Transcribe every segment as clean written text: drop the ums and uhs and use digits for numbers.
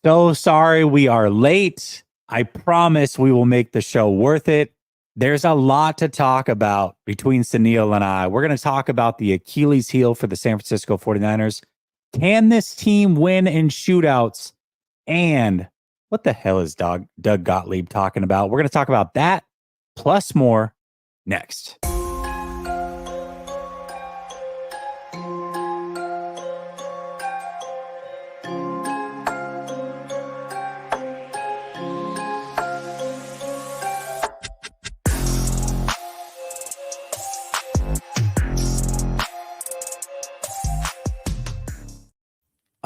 So sorry we are late. I promise we will make the show worth it. There's a lot to talk about between Sunil and I. We're going to talk about the Achilles heel for the San Francisco 49ers. Can this team win in shootouts? And what the hell is Doug Gottlieb talking about? We're going to talk about that plus more next.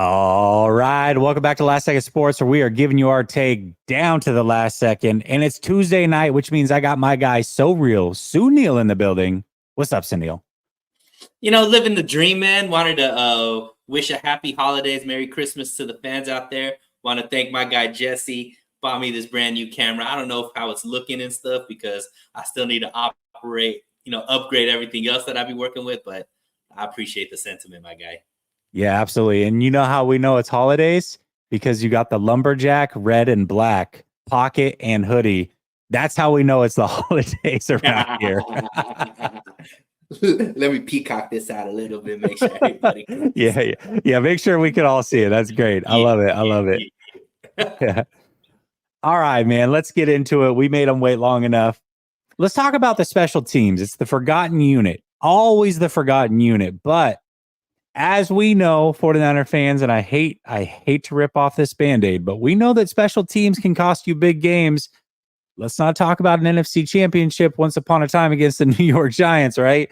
All right. Welcome back to Last Second Sports, where we are giving you our take down to the last second. And it's Tuesday night, which means I got my guy, So Real, Sunil, in the building. What's up, Sunil? Living the dream, man. Wanted to wish a happy holidays, Merry Christmas to the fans out there. Want to thank my guy, Jesse. Bought me this brand new camera. I don't know how it's looking and stuff because I still need to upgrade everything else that I be working with. But I appreciate the sentiment, my guy. Yeah, absolutely. And you know how we know it's holidays? Because you got the lumberjack red and black pocket and hoodie. That's how we know it's the holidays around here. Let me peacock this out a little bit, make sure everybody can Yeah. Make sure we can all see it. That's great. I love it. Yeah. All right, man. Let's get into it. We made them wait long enough. Let's talk about the special teams. It's the forgotten unit. Always the forgotten unit. But as we know, 49er fans, and I hate to rip off this Band-Aid, but we know that special teams can cost you big games. Let's not talk about an NFC championship once upon a time against the New York Giants, right?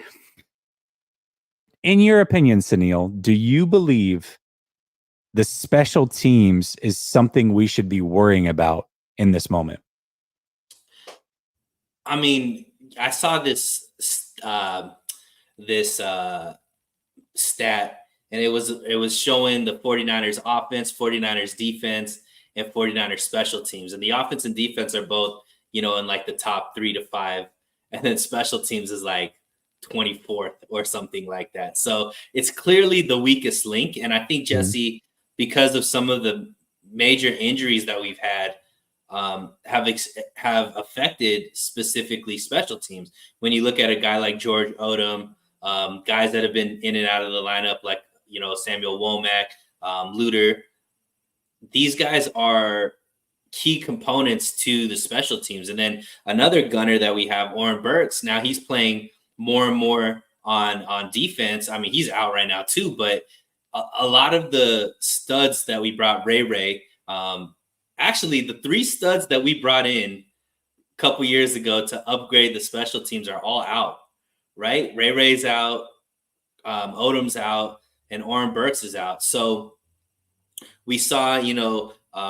In your opinion, Sunil, do you believe the special teams is something we should be worrying about in this moment? I mean, I saw this stat, and it was showing the 49ers offense, 49ers defense, and 49ers special teams. And the offense and defense are both, in like the top 3 to 5. And then special teams is like 24th or something like that. So it's clearly the weakest link. And I think, Jesse, because of some of the major injuries that we've had, have affected specifically special teams. When you look at a guy like George Odom, guys that have been in and out of the lineup, like, Samuel Womack, Luter, these guys are key components to the special teams. And then another gunner that we have, Oren Burks, now he's playing more and more on defense. I mean, he's out right now too, but a lot of the studs that we brought, Ray, actually the 3 studs that we brought in a couple years ago to upgrade the special teams are all out, right? Ray's out, Odom's out, and Oren Burks is out. So we saw,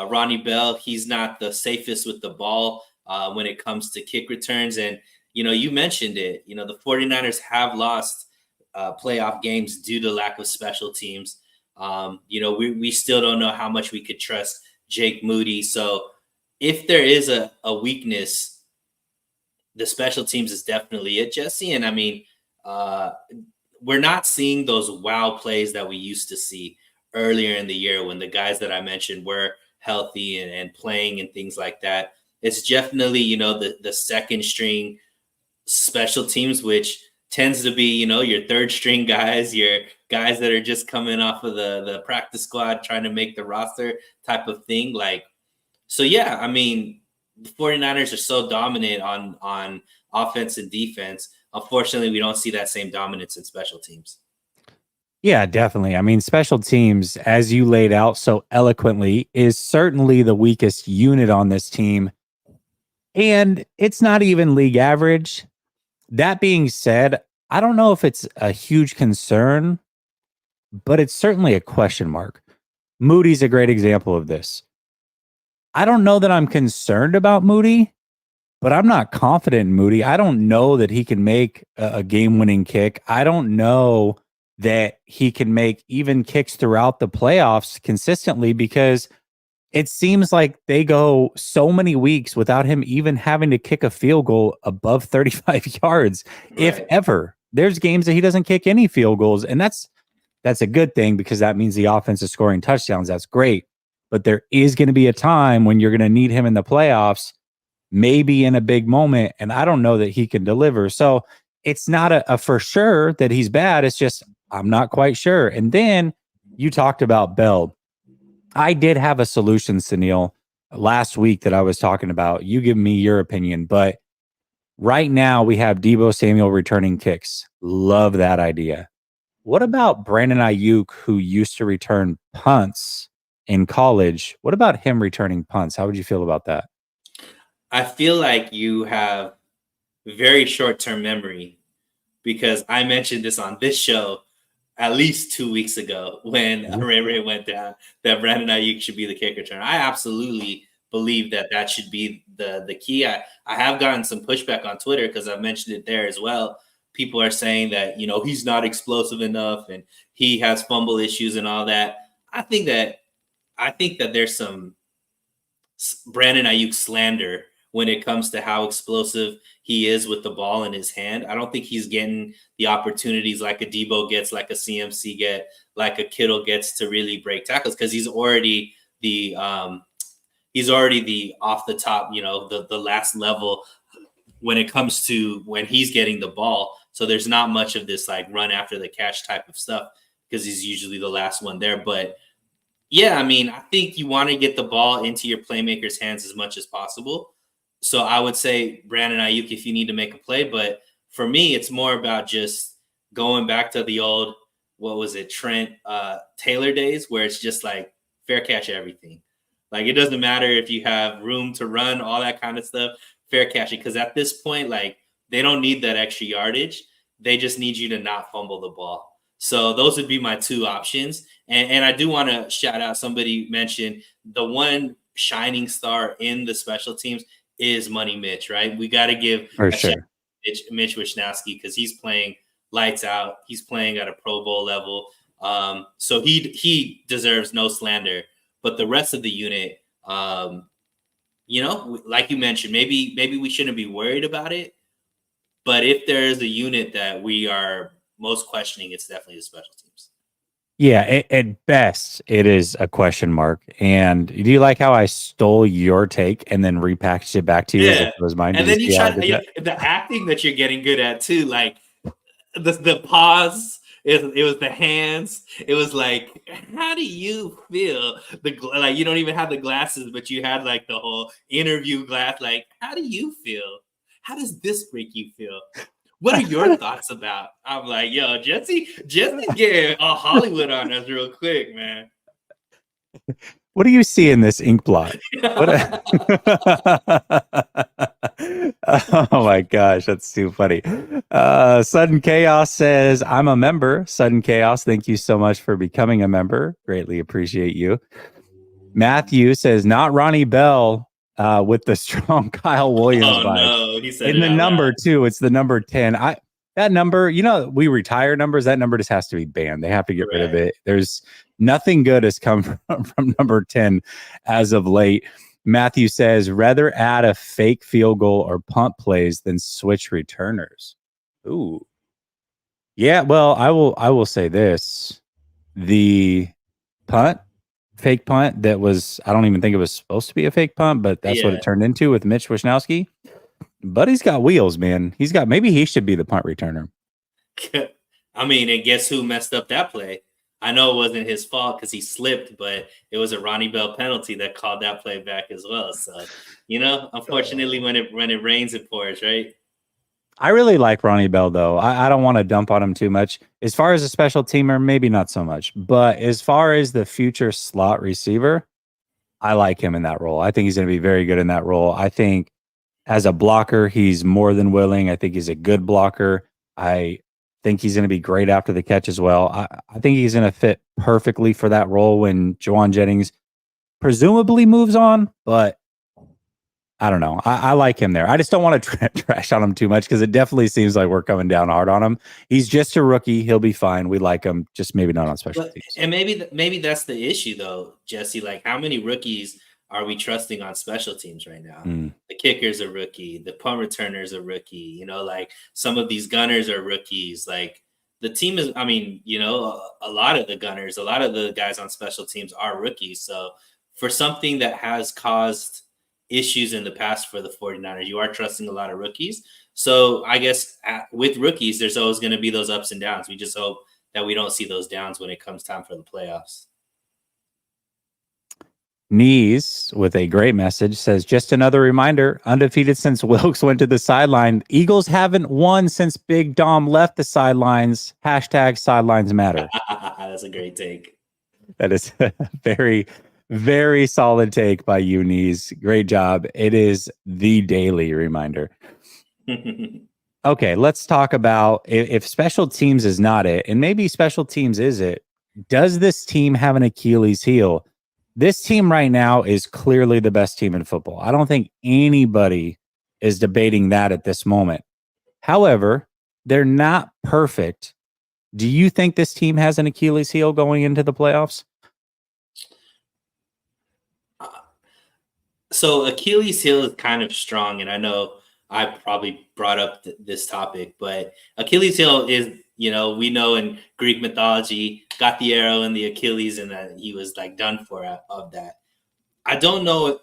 Ronnie Bell, he's not the safest with the ball when it comes to kick returns. And, you mentioned it, the 49ers have lost playoff games due to lack of special teams. We still don't know how much we could trust Jake Moody. So if there is a weakness, the special teams is definitely it, Jesse. And I mean, we're not seeing those wow plays that we used to see earlier in the year when the guys that I mentioned were healthy and playing and things like that. It's definitely, the second string special teams, which tends to be, your third string guys, your guys that are just coming off of the practice squad, trying to make the roster type of thing. So yeah, I mean, the 49ers are so dominant on offense and defense. Unfortunately, we don't see that same dominance in special teams. Yeah, definitely. I mean, special teams, as you laid out so eloquently, is certainly the weakest unit on this team. And it's not even league average. That being said, I don't know if it's a huge concern, but it's certainly a question mark. Moody's a great example of this. I don't know that I'm concerned about Moody, but I'm not confident in Moody. I don't know that he can make a game-winning kick. I don't know that he can make even kicks throughout the playoffs consistently, because it seems like they go so many weeks without him even having to kick a field goal above 35 yards, right, if ever. There's games that he doesn't kick any field goals, and that's a good thing, because that means the offense is scoring touchdowns. That's great. but there is going to be a time when you're going to need him in the playoffs, maybe in a big moment. And I don't know that he can deliver. So it's not a for sure that he's bad. It's just, I'm not quite sure. And then you talked about Bell. I did have a solution, Sunil, last week that I was talking about. You give me your opinion, but right now we have Deebo Samuel returning kicks. Love that idea. What about Brandon Ayuk, who used to return punts in college? What about him returning punts? How would you feel about that? I feel like you have very short-term memory because I mentioned this on this show at least 2 weeks ago when Ray went down that Brandon Ayuk should be the kick returner. I absolutely believe that should be the key. I have gotten some pushback on Twitter because I've mentioned it there as well. People are saying that, he's not explosive enough and he has fumble issues and all that. I think that there's some Brandon Ayuk slander when it comes to how explosive he is with the ball in his hand. I don't think he's getting the opportunities like a Debo gets, like a CMC get, like a Kittle gets to really break tackles because he's already the off the top, the last level when it comes to when he's getting the ball. So there's not much of this like run after the catch type of stuff because he's usually the last one there. But yeah, I mean, I think you want to get the ball into your playmakers' hands as much as possible. So I would say Brandon Ayuk if you need to make a play. But for me, it's more about just going back to the old, what was it, Trent Taylor days, where it's just like fair catch everything. Like it doesn't matter if you have room to run, all that kind of stuff, fair catch it. Because at this point, like they don't need that extra yardage. They just need you to not fumble the ball. So those would be my two options. And I do want to shout out, somebody mentioned the one shining star in the special teams is Money Mitch, right? We got to give For a shout sure. out to Mitch Wishnowsky because he's playing lights out. He's playing at a Pro Bowl level. So he deserves no slander. But the rest of the unit, like you mentioned, maybe we shouldn't be worried about it. But if there is a unit that we are most questioning, it's definitely the special teams. Yeah, at best, it is a question mark. And do you like how I stole your take and then repackaged it back to you as if Yeah. it was mine? And Did you then you see how I try did that? the acting that you're getting good at too, like the pause. It was the hands. It was like, how do you feel? Like you don't even have the glasses, but you had like the whole interview glass. Like, how do you feel? How does this make you feel? What are your thoughts about? I'm like, yo, Jesse's getting a Hollywood on us real quick, man. What do you see in this ink blot? What? Oh my gosh, that's too funny. Sudden Chaos says, I'm a member. Sudden Chaos, thank you so much for becoming a member. Greatly appreciate you. Matthew says, not Ronnie Bell with the strong Kyle Williams Oh vibes. no, he said In it the out number loud. too, it's the number 10. That number, we retire numbers. That number just has to be banned. They have to get rid of it. There's nothing good has come from number 10 as of late. Matthew says, rather add a fake field goal or punt plays than switch returners. Ooh. Yeah, well, I will say this. The fake punt that was, I don't even think it was supposed to be a fake punt, but that's what it turned into with Mitch Wishnowsky. But he's got wheels, man. Maybe he should be the punt returner. I mean, and guess who messed up that play? I know it wasn't his fault because he slipped, but it was a Ronnie Bell penalty that called that play back as well. So, unfortunately, when it rains, it pours, right? I really like Ronnie Bell, though. I don't want to dump on him too much. As far as a special teamer, maybe not so much. But as far as the future slot receiver, I like him in that role. I think he's going to be very good in that role. I think as a blocker, he's more than willing. I think he's a good blocker. I think he's going to be great after the catch as well. I think he's going to fit perfectly for that role when Juwan Jennings presumably moves on, but I don't know. I like him there. I just don't want to trash on him too much because it definitely seems like we're coming down hard on him. He's just a rookie. He'll be fine. We like him, just maybe not on special teams. And maybe that's the issue, though, Jesse. Like, how many rookies are we trusting on special teams right now? The kicker's a rookie. The punt returner's a rookie. Like some of these gunners are rookies. Like the team is, I mean, a lot of the gunners, a lot of the guys on special teams are rookies. So for something that has caused issues in the past for the 49ers, you are trusting a lot of rookies. So I guess with rookies, there's always going to be those ups and downs. We just hope that we don't see those downs when it comes time for the playoffs. Knees with a great message says, just another reminder, undefeated since Wilkes went to the sideline. Eagles haven't won since Big Dom left the sidelines. Hashtag sidelines matter. That's a great take. That is a very, very solid take by you, Knees. Great job. It is the daily reminder. Okay, let's talk about if special teams is not it, and maybe special teams is it, does this team have an Achilles heel? This team right now is clearly the best team in football. I don't think anybody is debating that at this moment. However, they're not perfect. Do you think this team has an Achilles heel going into the playoffs? So Achilles heel is kind of strong, and I know I probably brought up this topic, but Achilles heel is, we know in Greek mythology, got the arrow in the Achilles, and that he was like done for of that. I don't know.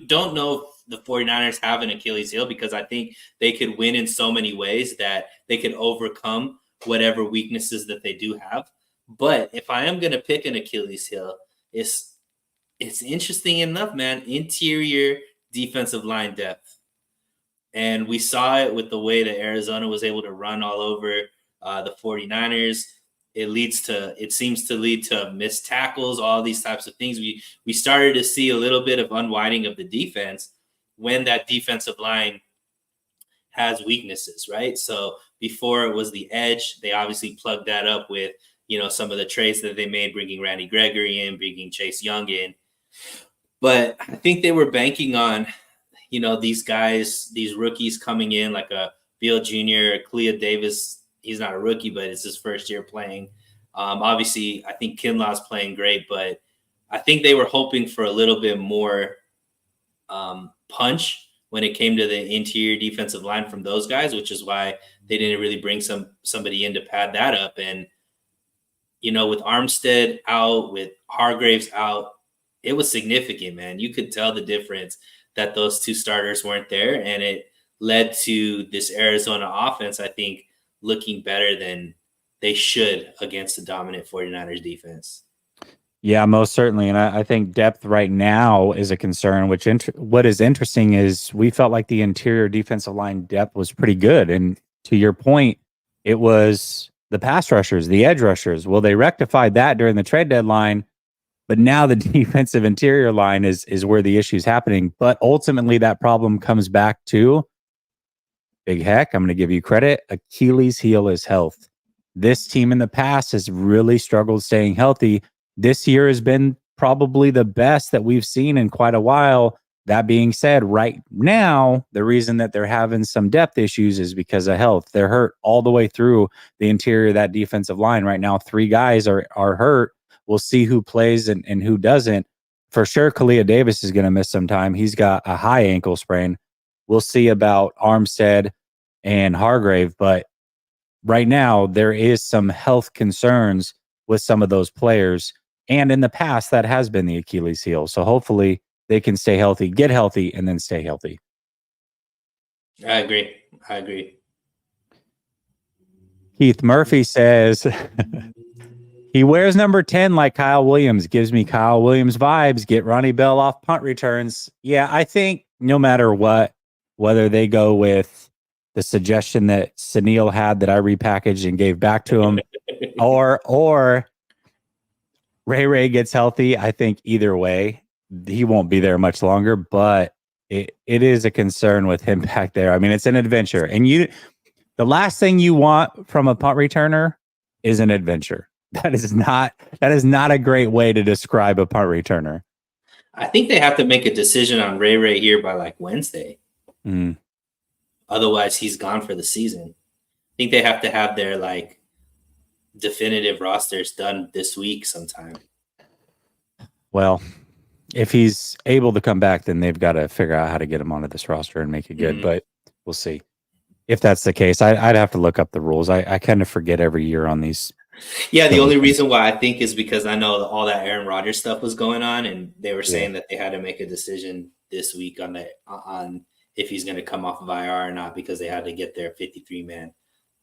Don't know if the 49ers have an Achilles heel, because I think they could win in so many ways that they could overcome whatever weaknesses that they do have. But if I am going to pick an Achilles heel, it's interesting enough, man. Interior defensive line depth. And we saw it with the way that Arizona was able to run all over the 49ers. It seems to lead to missed tackles, all these types of things. We started to see a little bit of unwinding of the defense when that defensive line has weaknesses, right? So before it was the edge, they obviously plugged that up with, some of the trades that they made, bringing Randy Gregory in, bringing Chase Young in. But I think they were banking on, these guys, these rookies coming in, like a Beal Jr., Clea Davis. He's not a rookie, but it's his first year playing. Obviously, I think Kinlaw's playing great, but I think they were hoping for a little bit more punch when it came to the interior defensive line from those guys, which is why they didn't really bring somebody in to pad that up. And, with Armstead out, with Hargraves out, it was significant, man. You could tell the difference that those two starters weren't there, and it led to this Arizona offense, I think, looking better than they should against the dominant 49ers defense. Yeah, most certainly. And I think depth right now is a concern, what is interesting is we felt like the interior defensive line depth was pretty good. And to your point, it was the pass rushers, the edge rushers. Well, they rectified that during the trade deadline, but now the defensive interior line is where the issue is happening. But ultimately, that problem comes back to, Big Heck, I'm going to give you credit, Achilles heel is health. This team in the past has really struggled staying healthy. This year has been probably the best that we've seen in quite a while. That being said, right now, the reason that they're having some depth issues is because of health. They're hurt all the way through the interior of that defensive line. Right now, 3 guys are hurt. We'll see who plays and who doesn't. For sure, Kalia Davis is going to miss some time. He's got a high ankle sprain. We'll see about Armstead and Hargrave. But right now, there is some health concerns with some of those players. And in the past, that has been the Achilles heel. So hopefully they can stay healthy, get healthy, and then stay healthy. I agree. Keith Murphy says he wears number 10 like Kyle Williams. Gives me Kyle Williams vibes. Get Ronnie Bell off punt returns. Yeah, I think no matter what, whether they go with the suggestion that Sunil had that I repackaged and gave back to him, or Ray gets healthy, I think either way, he won't be there much longer, but it is a concern with him back there. I mean, it's an adventure. And the last thing you want from a punt returner is an adventure. That is not a great way to describe a punt returner. I think they have to make a decision on Ray here by like Wednesday. Otherwise, he's gone for the season. I think they have to have their like definitive rosters done this week sometime. Well, if he's able to come back, then they've got to figure out how to get him onto this roster and make it good. But we'll see. If that's the case, I'd have to look up the rules. I kind of forget every year on these Yeah, the So only reason why I think is because I know all that Aaron Rodgers stuff was going on, and they were yeah. saying that they had to make a decision this week on if he's going to come off of IR or not, because they had to get their 53 man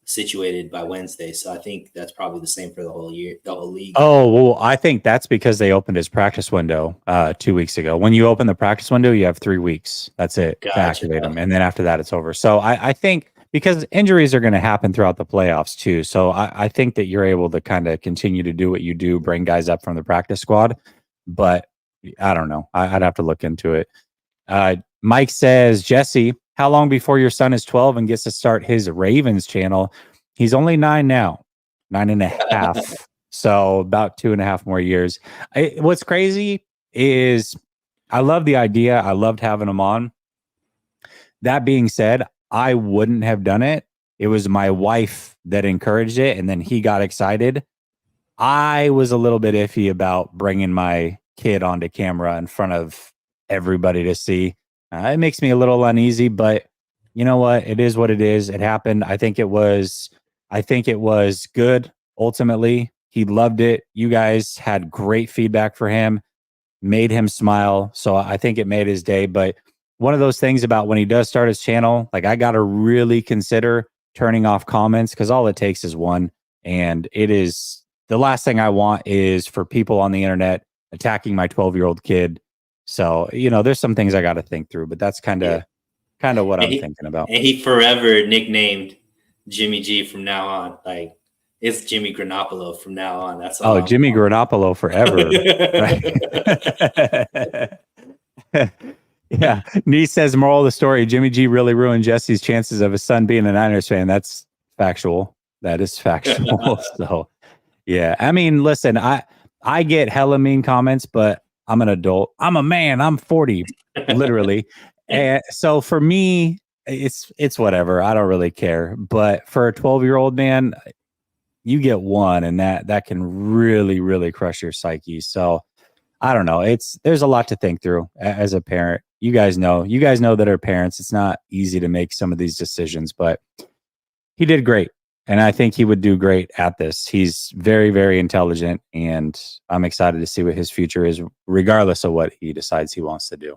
situated by Wednesday. So I think that's probably the same for the whole year, the whole league. Oh, well, I think that's because they opened his practice window 2 weeks ago. When you open the practice window, you have 3 weeks. That's it to Gotcha. activate them. And then after that, it's over. So I think because injuries are going to happen throughout the playoffs too. So I think that you're able to kind of continue to do what you do, bring guys up from the practice squad. But I don't know. I'd have to look into it. Mike says, Jesse, how long before your son is 12 and gets to start his Ravens channel? He's only 9 now, 9.5. So about 2.5 more years. What's crazy is I love the idea. I loved having him on. That being said, I wouldn't have done it. It was my wife that encouraged it, and then he got excited. I was a little bit iffy about bringing my kid onto camera in front of everybody to see. It makes me a little uneasy, but you know what? It is what it is. It happened. I think it was good. Ultimately, he loved it. You guys had great feedback for him, made him smile. So I think it made his day. But one of those things about when he does start his channel, like I got to really consider turning off comments because all it takes is one. And it is the last thing I want is for people on the internet attacking my 12-year-old kid. So, there's some things I got to think through, but that's kind of what I'm thinking about. And he forever nicknamed Jimmy G from now on. Like, it's Jimmy Granopolo from now on. That's all. Jimmy Granopolo forever. Right? Yeah. Nee says, moral of the story, Jimmy G really ruined Jesse's chances of his son being a Niners fan. That's factual. That is factual. So, yeah. I mean, listen, I get hella mean comments, but I'm an adult. I'm a man. I'm 40, literally. And so for me, it's whatever. I don't really care. But for a 12-year-old man, you get one, and that can really, really crush your psyche. So I don't know. There's a lot to think through as a parent. You guys know that are parents. It's not easy to make some of these decisions, but he did great. And I think he would do great at this. He's very, very intelligent, and I'm excited to see what his future is, regardless of what he decides he wants to do.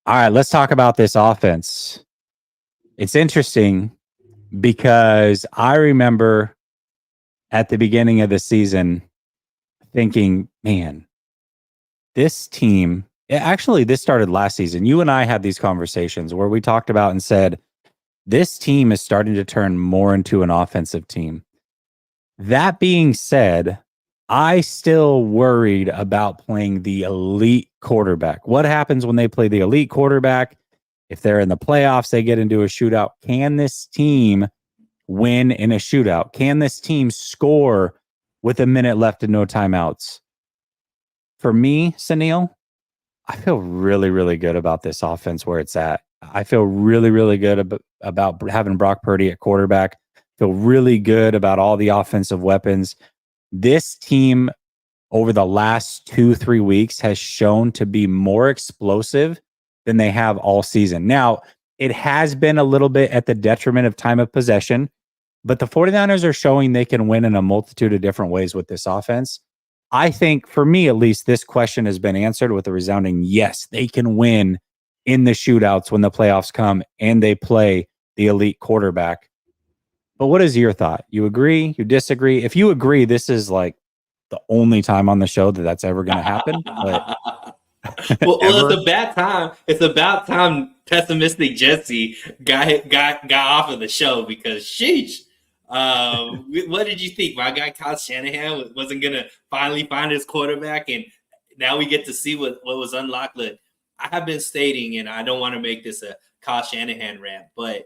All right, let's talk about this offense. It's interesting because I remember at the beginning of the season thinking, man, this team, actually, this started last season. You and I had these conversations where we talked about and said, this team is starting to turn more into an offensive team. That being said, I still worried about playing the elite quarterback. What happens when they play the elite quarterback? If they're in the playoffs, they get into a shootout. Can this team win in a shootout? Can this team score with a minute left and no timeouts? For me, Sunil, I feel really, really good about this offense where it's at. I feel really, really good about having Brock Purdy at quarterback. Feel really good about all the offensive weapons. This team over the last 2-3 weeks has shown to be more explosive than they have all season. Now, it has been a little bit at the detriment of time of possession, but the 49ers are showing they can win in a multitude of different ways with this offense. I think, for me at least, this question has been answered with a resounding yes. They can win in the shootouts when the playoffs come and they play the elite quarterback. But what is your thought? You agree? You disagree? If you agree, this is like the only time on the show that that's ever going to happen. But well, it's about time pessimistic Jesse got off of the show, because sheesh. What did you think? My guy Kyle Shanahan wasn't gonna finally find his quarterback, and now we get to see what was unlocked. Look, I have been stating, and I don't want to make this a Kyle Shanahan rant, but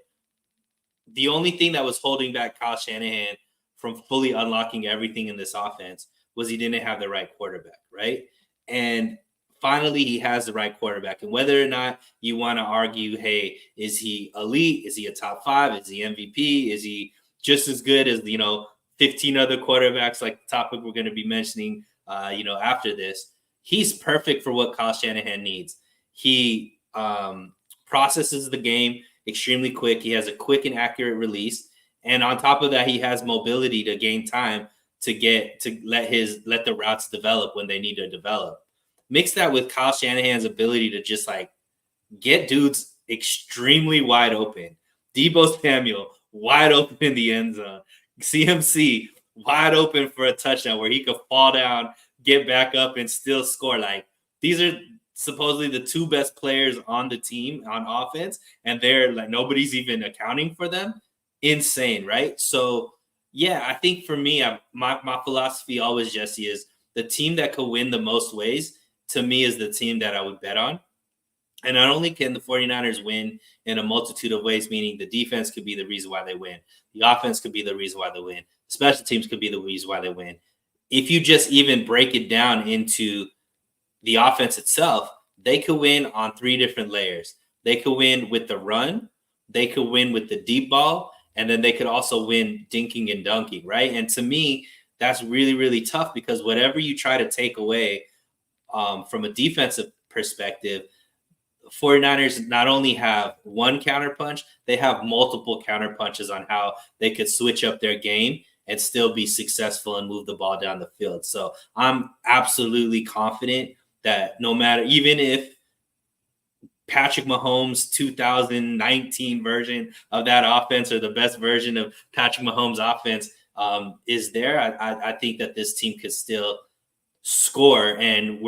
the only thing that was holding back Kyle Shanahan from fully unlocking everything in this offense was he didn't have the right quarterback, right? And finally, he has the right quarterback. And whether or not you want to argue, hey, is he elite? Is he a top 5? Is he MVP? Is he just as good as 15 other quarterbacks, like the topic we're going to be mentioning after this? He's perfect for what Kyle Shanahan needs. He processes the game extremely quick. He has a quick and accurate release, And on top of that, he has mobility to gain time to let the routes develop when they need to develop. Mix that with Kyle Shanahan's ability to just like get dudes extremely wide open. Deebo Samuel wide open in the end zone. CMC wide open for a touchdown where he could fall down, get back up, and still score. Like, these are supposedly the two best players on the team on offense, and they're like, nobody's even accounting for them. Insane, right? So yeah, I think for me, my philosophy always, Jesse, is the team that could win the most ways, to me, is the team that I would bet on. And not only can the 49ers win in a multitude of ways, meaning the defense could be the reason why they win, the offense could be the reason why they win, special teams could be the reason why they win. If you just even break it down into the offense itself, they could win on three different layers. They could win with the run, they could win with the deep ball, and then they could also win dinking and dunking, right? And to me, that's really, really tough, because whatever you try to take away from a defensive perspective, 49ers not only have one counterpunch, they have multiple counterpunches on how they could switch up their game and still be successful and move the ball down the field. So I'm absolutely confident that no matter, even if Patrick Mahomes' 2019 version of that offense, or the best version of Patrick Mahomes' offense is there, I think that this team could still score, and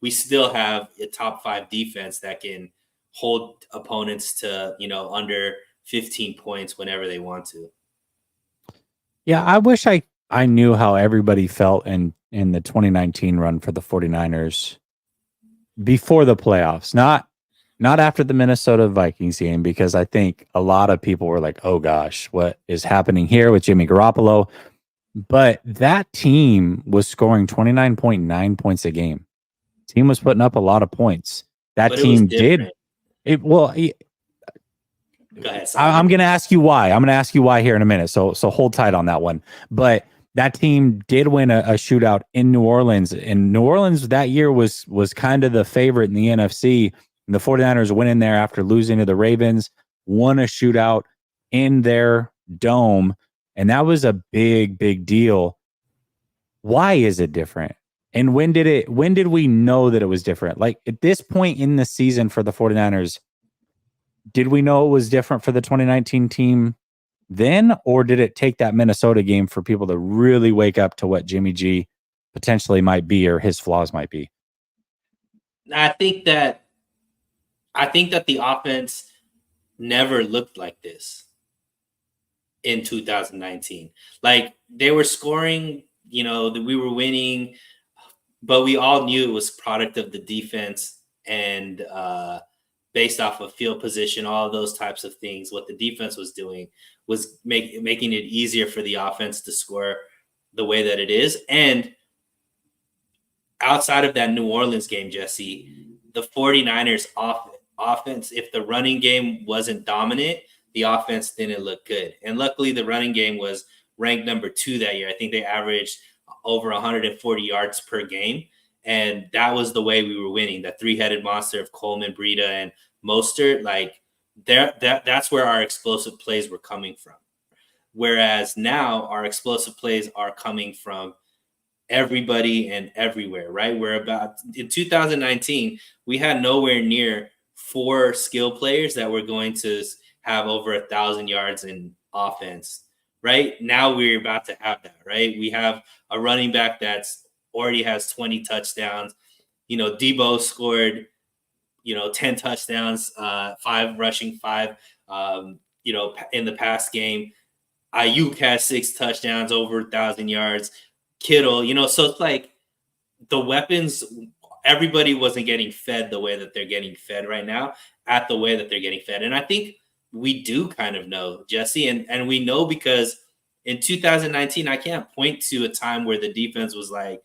we still have a top 5 defense that can hold opponents to, under 15 points whenever they want to. Yeah, I wish I knew how everybody felt in the 2019 run for the 49ers before the playoffs, not after the Minnesota Vikings game, because I think a lot of people were like, oh gosh, what is happening here with Jimmy Garoppolo? But that team was scoring 29.9 points a game. Team was putting up a lot of points. That team did it well. Go ahead, I'm going to ask you why. I'm going to ask you why here in a minute. So hold tight on that one. But that team did win a shootout in New Orleans, and New Orleans that year was kind of the favorite in the NFC. And the 49ers went in there after losing to the Ravens, won a shootout in their dome, and that was a big, big deal. Why is it different? And when did we know that it was different? Like, at this point in the season for the 49ers, did we know it was different for the 2019 team then, or did it take that Minnesota game for people to really wake up to what Jimmy G potentially might be, or his flaws might be? I think that the offense never looked like this in 2019. Like, they were scoring, that we were winning, but we all knew it was product of the defense and based off of field position, all of those types of things. What the defense was doing was making it easier for the offense to score the way that it is. And outside of that New Orleans game, Jesse, the 49ers offense, if the running game wasn't dominant, the offense didn't look good. And luckily, the running game was ranked number 2 that year. I think they averaged over 140 yards per game. And that was the way we were winning. The 3-headed monster of Coleman, Breida, and Mostert, like, that's where our explosive plays were coming from. Whereas now our explosive plays are coming from everybody and everywhere, right? In 2019, we had nowhere near 4 skill players that were going to have over 1,000 yards in offense. Right now, we're about to have that, right? We have a running back that's already has 20 touchdowns. Deebo scored, 10 touchdowns, 5 rushing, 5, in the past game. Ayuk has 6 touchdowns, over 1,000 yards. Kittle, so it's like the weapons, everybody wasn't getting fed the way that they're getting fed right now, at the way that they're getting fed. And I think we do kind of know, Jesse, and we know because in 2019, I can't point to a time where the defense was like,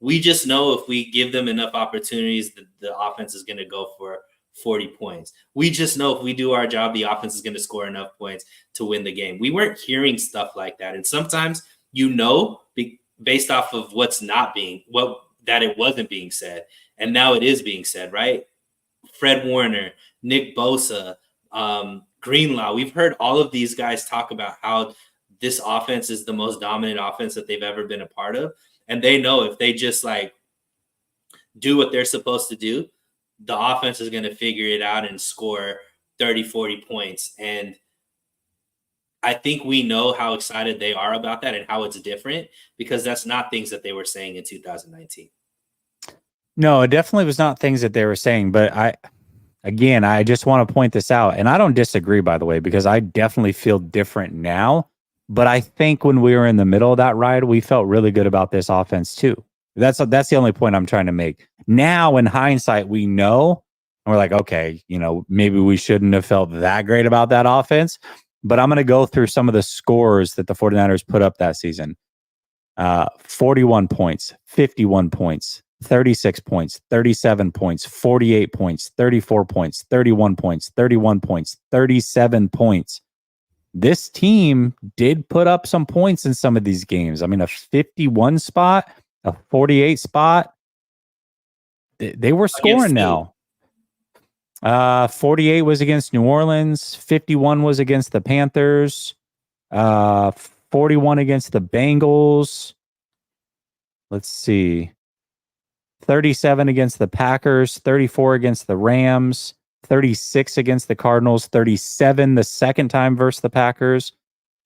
we just know if we give them enough opportunities, the offense is going to go for 40 points. We just know if we do our job, the offense is going to score enough points to win the game. We weren't hearing stuff like that. And sometimes, based off of that it wasn't being said. And now it is being said, right? Fred Warner, Nick Bosa, Greenlaw. We've heard all of these guys talk about how this offense is the most dominant offense that they've ever been a part of. And they know if they just like do what they're supposed to do, the offense is going to figure it out and score 30, 40 points. And I think we know how excited they are about that and how it's different, because that's not things that they were saying in 2019. No, it definitely was not things that they were saying, but I just want to point this out, and I don't disagree, by the way, because I definitely feel different now. But I think when we were in the middle of that ride, we felt really good about this offense too. That's the only point I'm trying to make. Now, in hindsight, we know, and we're like, okay, maybe we shouldn't have felt that great about that offense. But I'm going to go through some of the scores that the 49ers put up that season. 41 points, 51 points, 36 points, 37 points, 48 points, 34 points, 31 points, 31 points, 37 points. This team did put up some points in some of these games. I mean, a 51 spot, a 48 spot. They were scoring now. 48 was against New Orleans. 51 was against the Panthers. 41 against the Bengals. Let's see. 37 against the Packers, 34 against the Rams, 36 against the Cardinals, 37 the second time versus the Packers.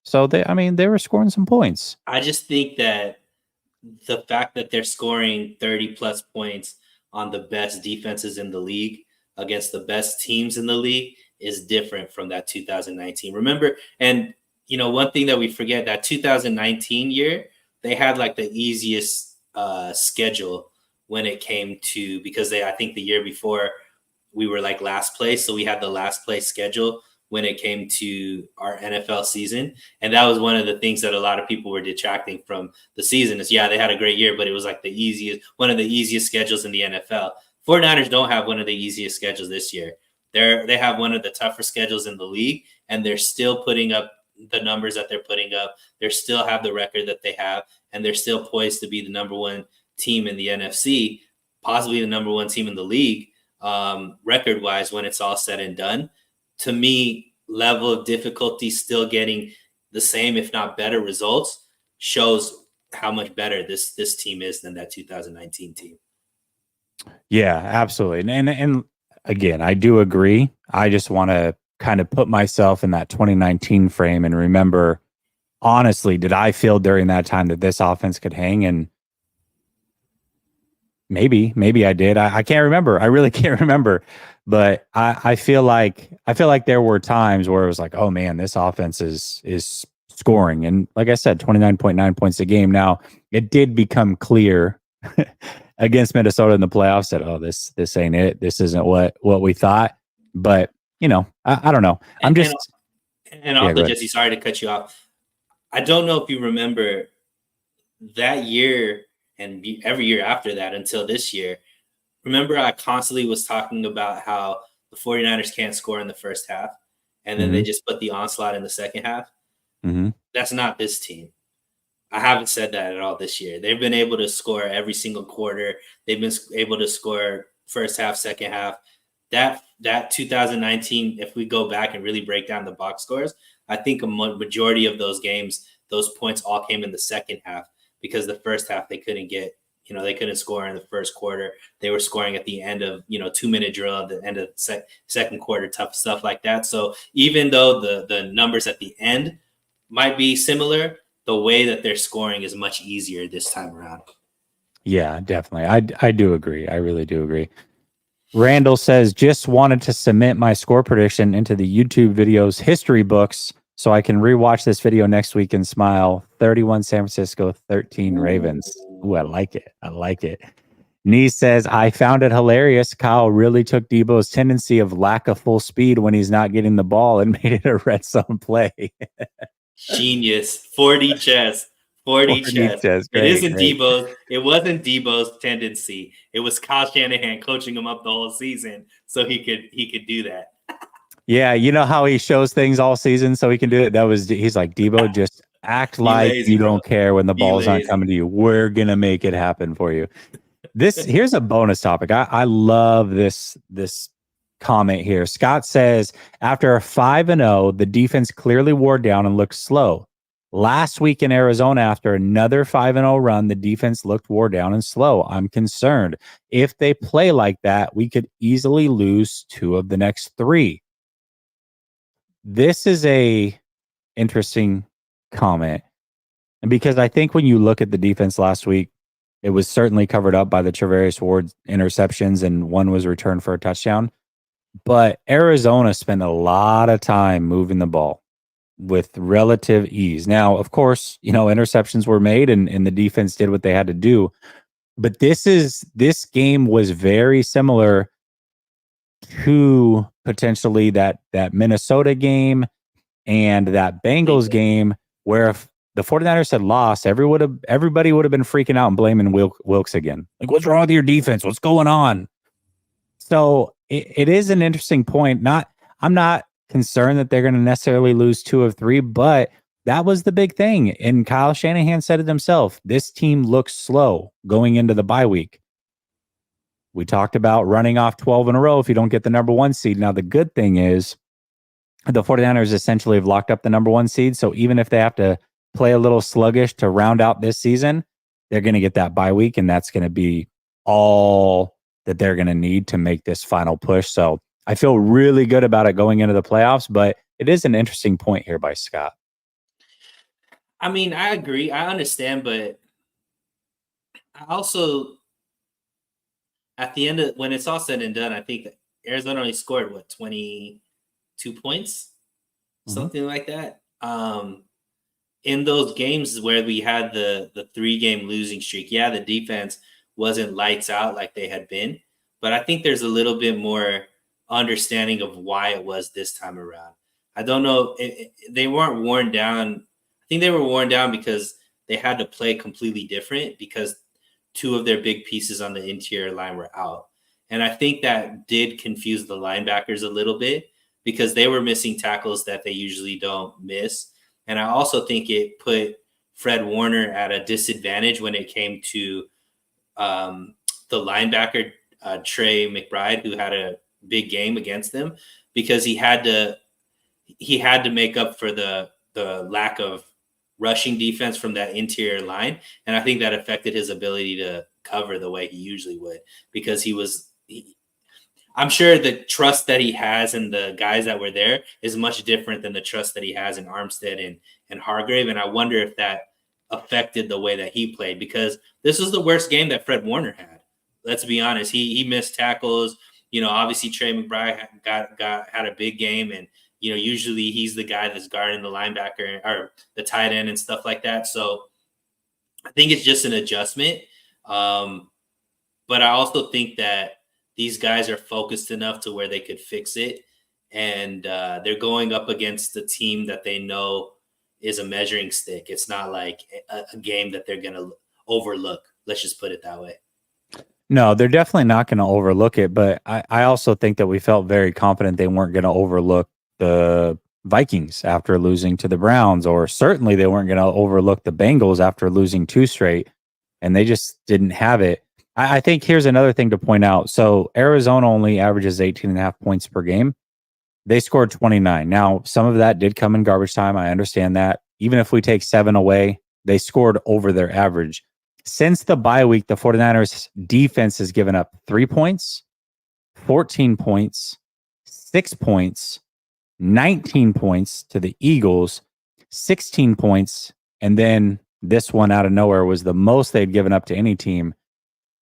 So they were scoring some points. I just think that the fact that they're scoring 30 plus points on the best defenses in the league against the best teams in the league is different from that 2019. Remember, and one thing that we forget, that 2019 year, they had like the easiest schedule when it came to, because I think the year before we were like last place. So we had the last place schedule when it came to our NFL season. And that was one of the things that a lot of people were detracting from the season is, they had a great year, but it was like one of the easiest schedules in the NFL. 49ers don't have one of the easiest schedules this year. They have one of the tougher schedules in the league, and they're still putting up the numbers that they're putting up. They still have the record that they have, and they're still poised to be the number one team in the NFC, possibly the number one team in the league, record-wise, when it's all said and done. To me, level of difficulty still getting the same, if not better results, shows how much better this team is than that 2019 team. Yeah, absolutely. And again, I do agree. I just want to kind of put myself in that 2019 frame and remember, honestly, did I feel during that time that this offense could hang? And maybe I did. I can't remember. I really can't remember. But I feel like there were times where it was like, oh man, this offense is scoring. And like I said, 29.9 points a game. Now, it did become clear against Minnesota in the playoffs that, oh, this ain't it. This isn't what we thought. But, I don't know. And also, Jesse, sorry to cut you off. I don't know if you remember that year and every year after that until this year. Remember, I constantly was talking about how the 49ers can't score in the first half, and then they just put the onslaught in the second half. Mm-hmm. That's not this team. I haven't said that at all this year. They've been able to score every single quarter. They've been able to score first half, second half. That 2019, if we go back and really break down the box scores, I think a majority of those games, those points all came in the second half, because the first half they couldn't get, they couldn't score in the first quarter. They were scoring at the end of, 2-minute drill at the end of second quarter, tough stuff like that. So even though the numbers at the end might be similar, the way that they're scoring is much easier this time around. Yeah, definitely. I do agree. I really do agree. Randall says, just wanted to submit my score prediction into the YouTube videos history books so I can rewatch this video next week and smile. 31 San Francisco, 13 Ravens. Ooh, I like it. I like it. Nee says, I found it hilarious. Kyle really took Debo's tendency of lack of full speed when he's not getting the ball and made it a red zone play. Genius. 40 chess. 40 chess. Great. It wasn't Debo's tendency. It was Kyle Shanahan coaching him up the whole season so he could do that. Yeah, you know how he shows things all season so he can do it? He's like, Debo, just act like you don't care when the ball's not coming to you. We're gonna make it happen for you. Here's a bonus topic. I love this comment here. Scott says, after a 5-0, the defense clearly wore down and looked slow. Last week in Arizona, after another 5-0 run, the defense looked wore down and slow. I'm concerned. If they play like that, we could easily lose 2 of the next 3. This is a interesting comment. And because I think when you look at the defense last week, it was certainly covered up by the Travarius Ward interceptions, and one was returned for a touchdown. But Arizona spent a lot of time moving the ball with relative ease. Now, of course, interceptions were made and the defense did what they had to do. But this game was very similar to potentially that Minnesota game and that Bengals game, where if the 49ers had lost, everybody would have been freaking out and blaming Wilkes again. Like, what's wrong with your defense? What's going on? So it is an interesting point. I'm not concerned that they're going to necessarily lose 2 of 3, but that was the big thing. And Kyle Shanahan said it himself. This team looks slow going into the bye week. We talked about running off 12 in a row if you don't get the number 1 seed. Now, the good thing is the 49ers essentially have locked up the number 1 seed. So even if they have to play a little sluggish to round out this season, they're going to get that bye week, and that's going to be all that they're going to need to make this final push. So I feel really good about it going into the playoffs, but it is an interesting point here by Scott. I mean, I agree. I understand, but I also, at the end of when it's all said and done, I think that Arizona only scored 22 points, something like that. In those games where we had the 3-game losing streak, yeah, the defense wasn't lights out like they had been, but I think there's a little bit more understanding of why it was this time around. I don't know. They weren't worn down. I think they were worn down because they had to play completely different because 2 of their big pieces on the interior line were out. And I think that did confuse the linebackers a little bit because they were missing tackles that they usually don't miss. And I also think it put Fred Warner at a disadvantage when it came to the linebacker, Trey McBride, who had a big game against them because he had to make up for the lack of rushing defense from that interior line. And I think that affected his ability to cover the way he usually would because I'm sure the trust that he has in the guys that were there is much different than the trust that he has in Armstead and Hargrave. And I wonder if that affected the way that he played because this was the worst game that Fred Warner had. Let's be honest. He missed tackles. Obviously Trey McBride had a big game, and usually he's the guy that's guarding the linebacker or the tight end and stuff like that. So I think it's just an adjustment. But I also think that these guys are focused enough to where they could fix it. And they're going up against the team that they know is a measuring stick. It's not like a game that they're going to overlook. Let's just put it that way. No, they're definitely not going to overlook it. But I also think that we felt very confident they weren't going to overlook the Vikings after losing to the Browns, or certainly they weren't going to overlook the Bengals after losing 2 straight. And they just didn't have it. I think here's another thing to point out. So Arizona only averages 18.5 points per game. They scored 29. Now, some of that did come in garbage time. I understand that. Even if we take 7 away, they scored over their average. Since the bye week, the 49ers defense has given up 3 points, 14 points, 6 points, 19 points to the Eagles, 16 points, and then this one out of nowhere was the most they'd given up to any team.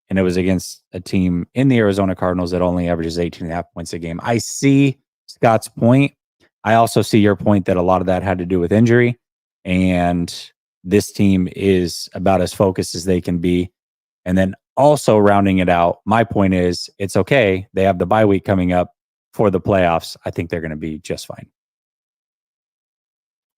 And it was against a team in the Arizona Cardinals that only averages 18.5 points a game. I see Scott's point. I also see your point that a lot of that had to do with injury. And this team is about as focused as they can be. And then also rounding it out, my point is it's okay. They have the bye week coming up for the playoffs. I think they're going to be just fine.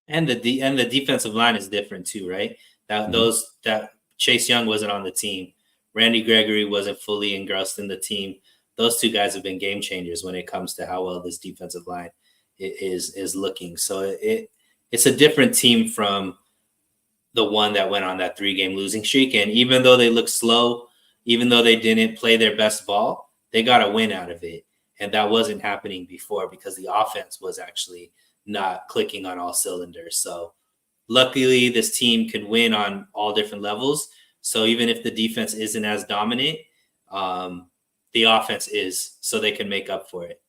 And the defensive line is different too, right? That Chase Young wasn't on the team. Randy Gregory wasn't fully engrossed in the team. Those 2 guys have been game changers when it comes to how well this defensive line is looking. So it's a different team from the one that went on that 3-game losing streak. And even though they look slow, even though they didn't play their best ball, they got a win out of it. And that wasn't happening before because the offense was actually not clicking on all cylinders. So luckily, this team can win on all different levels. So even if the defense isn't as dominant, the offense is, so they can make up for it.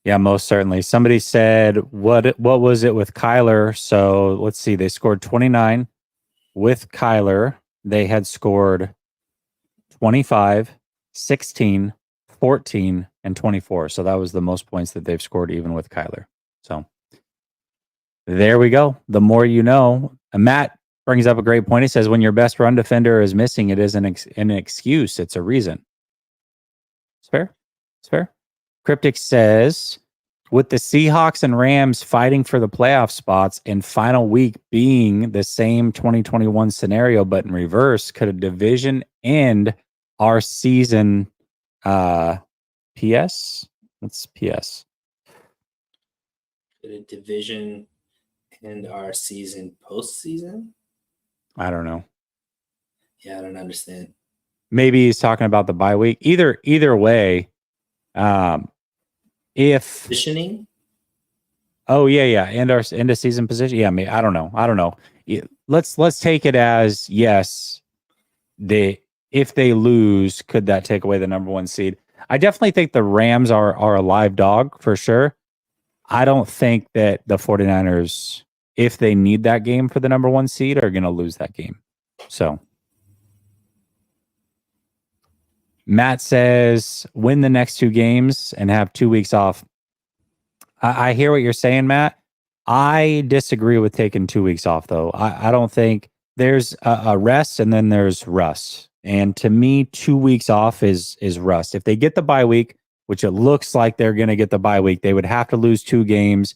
Yeah, most certainly. Somebody said, what was it with Kyler? So let's see. They scored 29 with Kyler. They had scored 25, 16, 14, and 24. So that was the most points that they've scored even with Kyler. So there we go. The more you know. And Matt brings up a great point. He says, when your best run defender is missing, it isn't an excuse. It's a reason. It's fair. It's fair. Cryptic says, with the Seahawks and Rams fighting for the playoff spots and final week being the same 2021 scenario, but in reverse, could a division end our season? PS? What's PS? Could a division end our season postseason? I don't know. Yeah, I don't understand. Maybe he's talking about the bye week. Either way, if Positioning? oh yeah, end of season position. Yeah, I don't know. Let's take it as yes. If they lose, could that take away the number one seed? I definitely think the Rams are a live dog for sure. I don't think that the 49ers, if they need that game for the number one seed, are going to lose that game. So Matt says, win the next 2 games and have 2 weeks off. I hear what you're saying, Matt. I disagree with taking 2 weeks off, though. I don't think there's a rest and then there's rust. And to me, 2 weeks off is rust. If they get the bye week, which it looks like they're going to get the bye week, they would have to lose 2 games.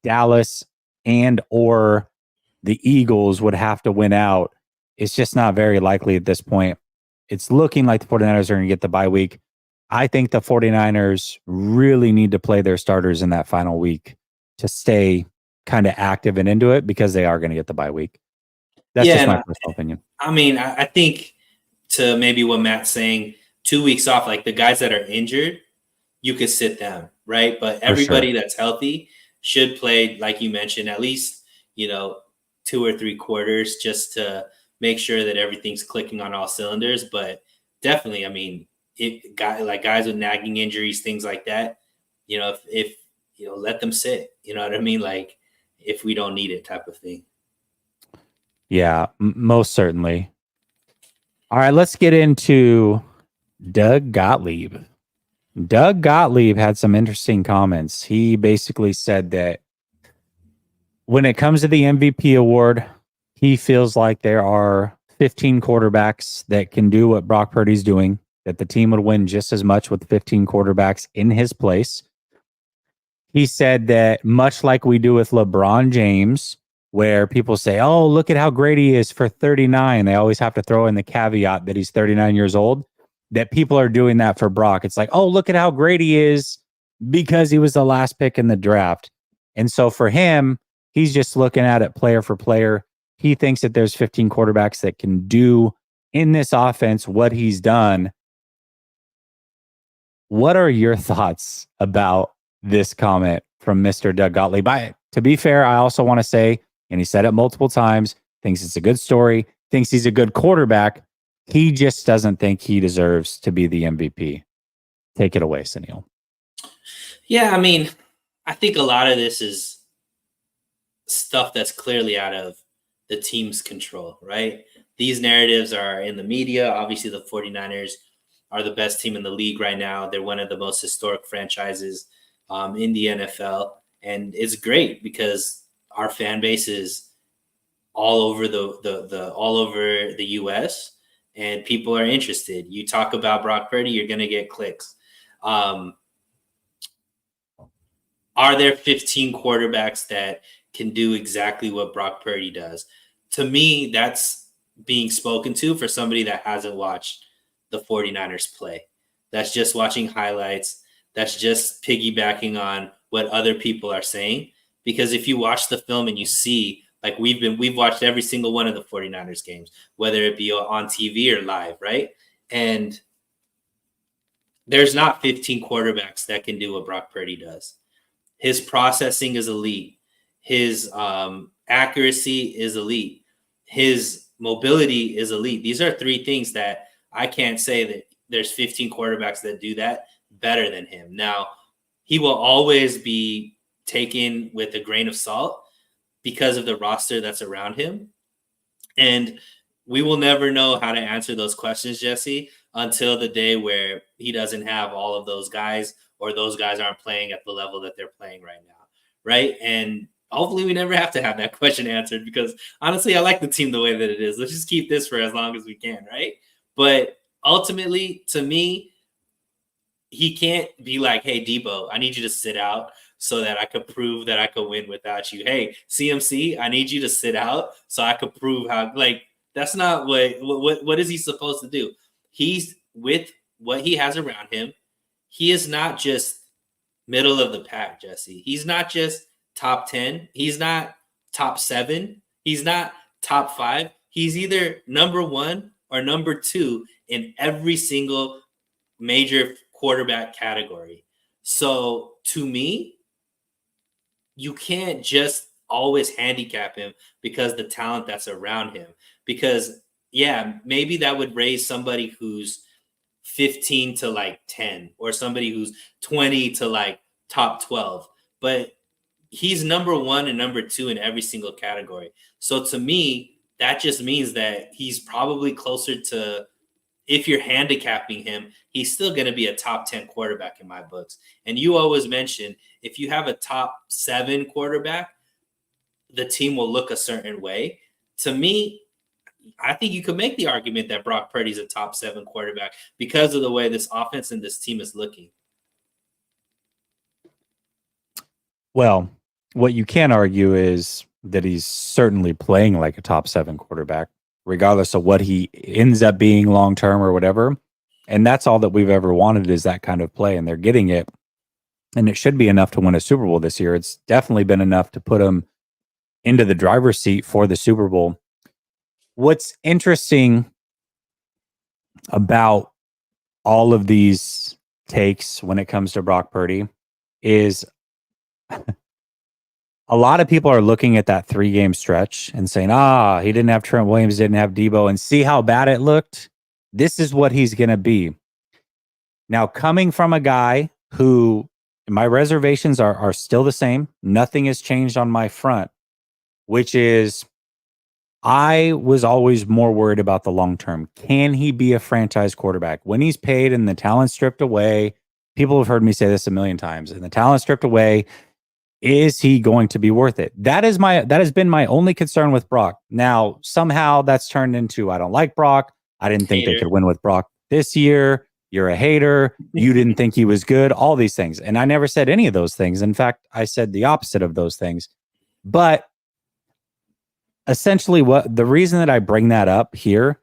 Dallas and or the Eagles would have to win out. It's just not very likely at this point. It's looking like the 49ers are going to get the bye week. I think the 49ers really need to play their starters in that final week to stay kind of active and into it because they are going to get the bye week. That's just my personal opinion. I mean, I think to maybe what Matt's saying, 2 weeks off, like the guys that are injured, you could sit them, right? But everybody that's healthy should play, like you mentioned, at least, 2 or 3 quarters just to make sure that everything's clicking on all cylinders. But definitely, I mean, guys with nagging injuries, things like that, if let them sit, you know what I mean? Like if we don't need it type of thing. Yeah, most certainly. All right, let's get into Doug Gottlieb. Doug Gottlieb had some interesting comments. He basically said that when it comes to the MVP award, he feels like there are 15 quarterbacks that can do what Brock Purdy's doing, that the team would win just as much with 15 quarterbacks in his place. He said that much like we do with LeBron James, where people say, oh, look at how great he is for 39. They always have to throw in the caveat that he's 39 years old, that people are doing that for Brock. It's like, oh, look at how great he is because he was the last pick in the draft. And so for him, he's just looking at it player for player. He thinks that there's 15 quarterbacks that can do in this offense what he's done. What are your thoughts about this comment from Mr. Doug Gottlieb? To be fair, I also want to say, and he said it multiple times, thinks it's a good story, thinks he's a good quarterback. He just doesn't think he deserves to be the MVP. Take it away, Sunil. Yeah, I mean, I think a lot of this is stuff that's clearly out of the team's control, right? These narratives are in the media. Obviously, the 49ers are the best team in the league right now. They're one of the most historic franchises in the NFL. And it's great because our fan base is all over all over the US and people are interested. You talk about Brock Purdy, you're going to get clicks. Are there 15 quarterbacks that can do exactly what Brock Purdy does? To me, that's being spoken to for somebody that hasn't watched the 49ers play. That's just watching highlights. That's just piggybacking on what other people are saying. Because if you watch the film and you see, like we've watched every single one of the 49ers games, whether it be on TV or live, right? And there's not 15 quarterbacks that can do what Brock Purdy does. His processing is elite. His accuracy is elite. His mobility is elite. These are three things that I can't say that there's 15 quarterbacks that do that better than him. Now, he will always be taken with a grain of salt because of the roster that's around him. And we will never know how to answer those questions, Jesse, until the day where he doesn't have all of those guys, or those guys aren't playing at the level that they're playing right now, right? And hopefully we never have to have that question answered, because honestly, I like the team the way that it is. Let's just keep this for as long as we can, right? But ultimately, to me, he can't be like, hey, Debo, I need you to sit out so that I could prove that I could win without you. Hey, CMC, I need you to sit out so I could prove how, like, that's not what is he supposed to do? He's, with what he has around him, he is not just middle of the pack, Jesse. He's not just top 10. He's not top 7. He's not top 5. He's either number 1 or number 2 in every single major quarterback category. So to me, you can't just always handicap him because the talent that's around him. Because, yeah, maybe that would raise somebody who's 15 to like 10, or somebody who's 20 to like top 12. But he's number 1 and number 2 in every single category. So to me, that just means that he's probably closer to, if you're handicapping him, he's still going to be a top 10 quarterback in my books. And you always mention, if you have a top 7 quarterback, the team will look a certain way. To me, I think you could make the argument that Brock Purdy's a top 7 quarterback because of the way this offense and this team is looking. Well, what you can argue is that he's certainly playing like a top 7 quarterback, regardless of what he ends up being long-term or whatever. And that's all that we've ever wanted, is that kind of play, and they're getting it. And it should be enough to win a Super Bowl this year. It's definitely been enough to put him into the driver's seat for the Super Bowl. What's interesting about all of these takes when it comes to Brock Purdy is a lot of people are looking at that 3-game stretch and saying, he didn't have Trent Williams, didn't have Debo, and see how bad it looked. This is what he's going to be. Now, coming from a guy who, my reservations are still the same. Nothing has changed on my front, which is, I was always more worried about the long term. Can he be a franchise quarterback? When he's paid and the talent stripped away, people have heard me say this a million times, and the talent stripped away, is he going to be worth it? That has been my only concern with Brock. Now, somehow that's turned into, I don't like Brock. I didn't think they could win with Brock this year. You're a hater. You didn't think he was good. All these things. And I never said any of those things. In fact, I said the opposite of those things. But essentially, what the reason that I bring that up here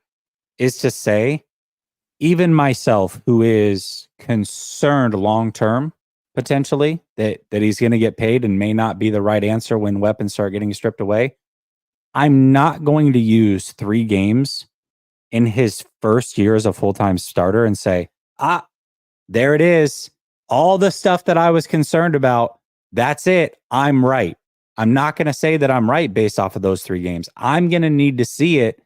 is to say, even myself, who is concerned long-term, potentially, that he's going to get paid and may not be the right answer when weapons start getting stripped away, I'm not going to use 3 games in his first year as a full-time starter and say, there it is. All the stuff that I was concerned about, that's it. I'm right. I'm not going to say that I'm right based off of those 3 games. I'm going to need to see it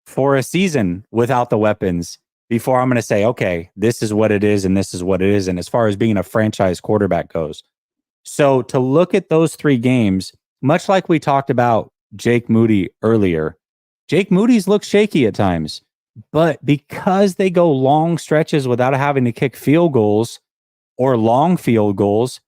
for a season without the weapons before I'm going to say, okay, this is what it is and this is what it is. And as far as being a franchise quarterback goes. So to look at those 3 games, much like we talked about Jake Moody earlier, Jake Moody's looked shaky at times, but because they go long stretches without having to kick field goals or long field goals,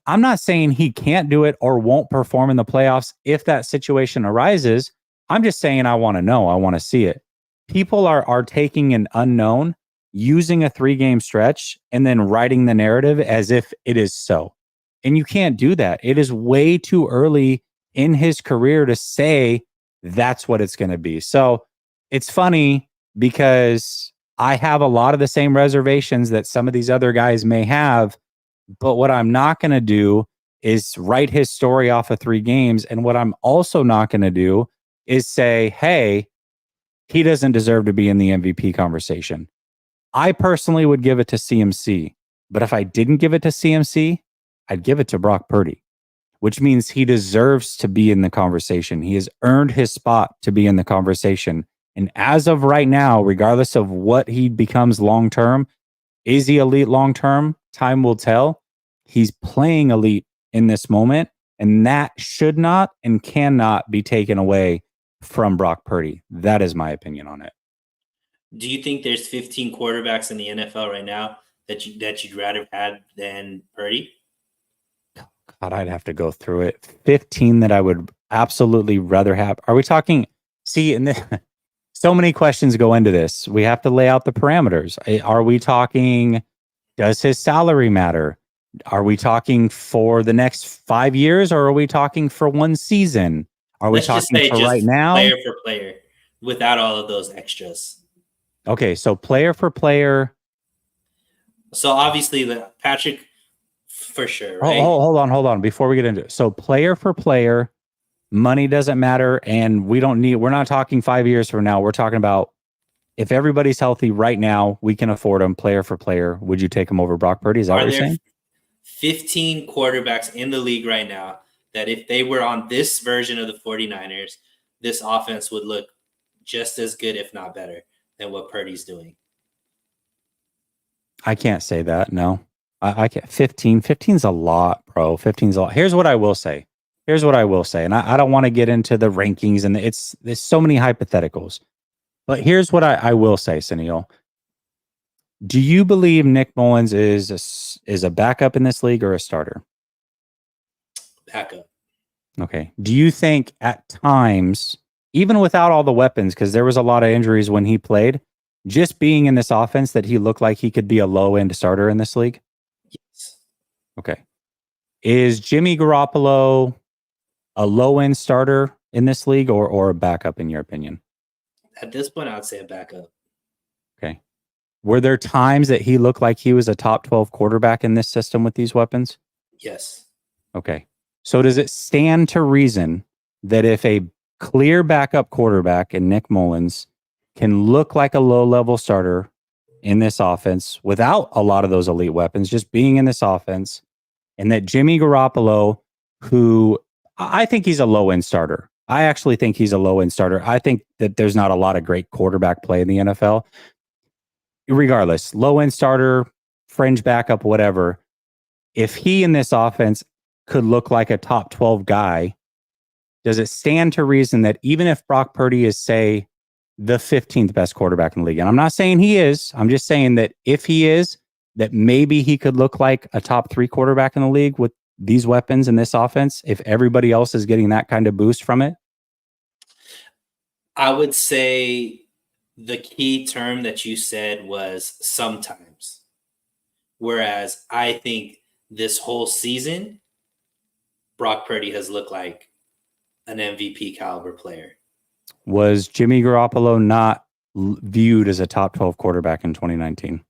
I'm not saying he can't do it or won't perform in the playoffs if that situation arises. I'm just saying I want to know. I want to see it. People are taking an unknown, using a 3-game stretch, and then writing the narrative as if it is so. And you can't do that. It is way too early in his career to say that's what it's going to be. So it's funny because I have a lot of the same reservations that some of these other guys may have. But what I'm not going to do is write his story off of 3 games. And what I'm also not going to do is say, hey, he doesn't deserve to be in the MVP conversation. I personally would give it to CMC, but if I didn't give it to CMC, I'd give it to Brock Purdy, which means he deserves to be in the conversation. He has earned his spot to be in the conversation. And as of right now, regardless of what he becomes long term, is he elite long term? Time will tell. He's playing elite in this moment, and that should not and cannot be taken away from Brock Purdy. That is my opinion on it. Do you think there's 15 quarterbacks in the NFL right now that you'd rather have had than Purdy? God, I'd have to go through it. 15 that I would absolutely rather have. Are we talking? See, so many questions go into this. We have to lay out the parameters. Are we talking, does his salary matter? Are we talking for the next 5 years, or are we talking for one season? Are we talking for right now? Player for player without all of those extras. Okay, so player for player. So obviously, Patrick, for sure, right? Hold on. Before we get into it. So player for player, money doesn't matter. And we're not talking 5 years from now. We're talking about if everybody's healthy right now, we can afford them player for player. Would you take him over Brock Purdy? Is that what you're saying? 15 quarterbacks in the league right now that if they were on this version of the 49ers, this offense would look just as good, if not better, than what Purdy's doing. I can't say that. No, I can't. 15's a lot, bro. 15's a lot. Here's what I will say. And I don't want to get into the rankings and there's so many hypotheticals, but here's what I will say, Sunil. Do you believe Nick Mullins is a backup in this league or a starter? Backup. Okay. Do you think at times, even without all the weapons, because there was a lot of injuries when he played, just being in this offense, that he looked like he could be a low-end starter in this league? Yes. Okay. Is Jimmy Garoppolo a low-end starter in this league or a backup, in your opinion? At this point, I would say a backup. Okay. Were there times that he looked like he was a top 12 quarterback in this system with these weapons? Yes. Okay. So does it stand to reason that if a clear backup quarterback in Nick Mullins can look like a low-level starter in this offense without a lot of those elite weapons, just being in this offense, and that Jimmy Garoppolo, who I think he's a low-end starter. I actually think he's a low-end starter. I think that there's not a lot of great quarterback play in the NFL. Regardless, low-end starter, fringe backup, whatever. If he in this offense could look like a top 12 guy, does it stand to reason that even if Brock Purdy is, say, the 15th best quarterback in the league, and I'm not saying he is, I'm just saying that if he is, that maybe he could look like a top 3 quarterback in the league with these weapons in this offense, if everybody else is getting that kind of boost from it? I would say the key term that you said was sometimes. Whereas I think this whole season, Brock Purdy has looked like an MVP caliber player. Was Jimmy Garoppolo not viewed as a top 12 quarterback in 2019?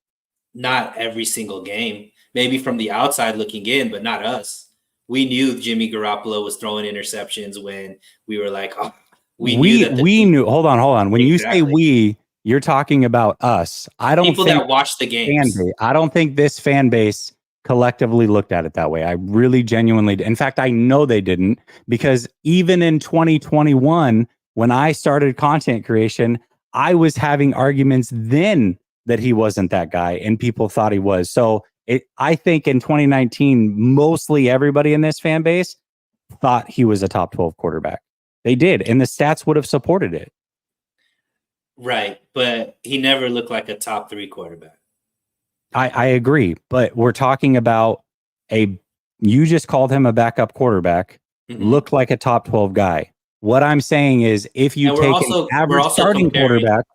Not every single game. Maybe from the outside looking in, but not us. We knew Jimmy Garoppolo was throwing interceptions when we were like, oh, we knew. Hold on. When you say we, you're talking about us. I don't people think that watch the games. I don't think this fan base collectively looked at it that way. I really genuinely did. In fact, I know they didn't, because even in 2021, when I started content creation, I was having arguments then that he wasn't that guy and people thought he was. So I think in 2019, mostly everybody in this fan base thought he was a top 12 quarterback. They did, and the stats would have supported it. Right, but he never looked like a top 3 quarterback. I agree, but we're talking about you just called him a backup quarterback, looked like a top 12 guy. What I'm saying is, if you take an average starting quarterback.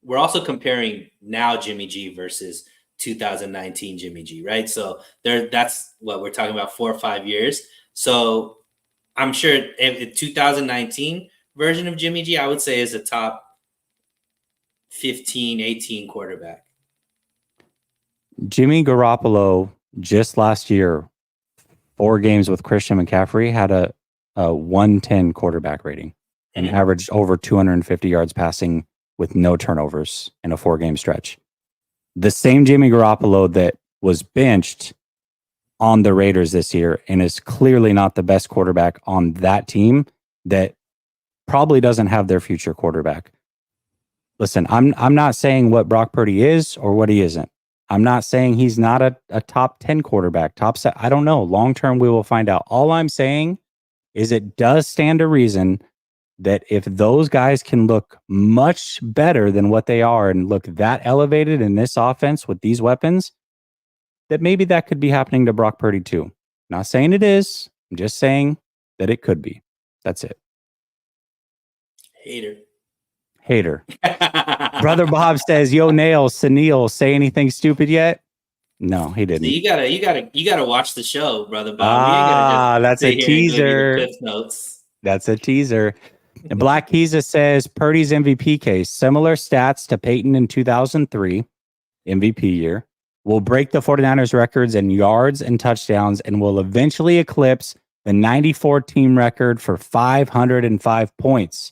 We're also comparing now Jimmy G versus 2019 Jimmy G, right? So that's what we're talking about, 4 or 5 years. So I'm sure if 2019 version of Jimmy G, I would say is a top 15, 18 quarterback. Jimmy Garoppolo just last year, 4 games with Christian McCaffrey, had a 110 quarterback rating and averaged over 250 yards passing with no turnovers in a 4-game stretch. The same Jimmy Garoppolo that was benched on the Raiders this year and is clearly not the best quarterback on that team, that probably doesn't have their future quarterback. Listen, I'm not saying what Brock Purdy is or what he isn't. I'm not saying he's not a top 10 quarterback, I don't know. Long term, we will find out. All I'm saying is it does stand to reason that if those guys can look much better than what they are and look that elevated in this offense with these weapons, that maybe that could be happening to Brock Purdy too. Not saying it is. I'm just saying that it could be. That's it. Hater. Brother Bob says, "Yo, Nails, Sunil, say anything stupid yet?" No, he didn't. So you gotta watch the show, Brother Bob. We ain't gotta just that's a teaser. Cliff notes. That's a teaser. Black Kiza says Purdy's MVP case, similar stats to Peyton in 2003, MVP year, will break the 49ers records in yards and touchdowns and will eventually eclipse the 94 team record for 505 points.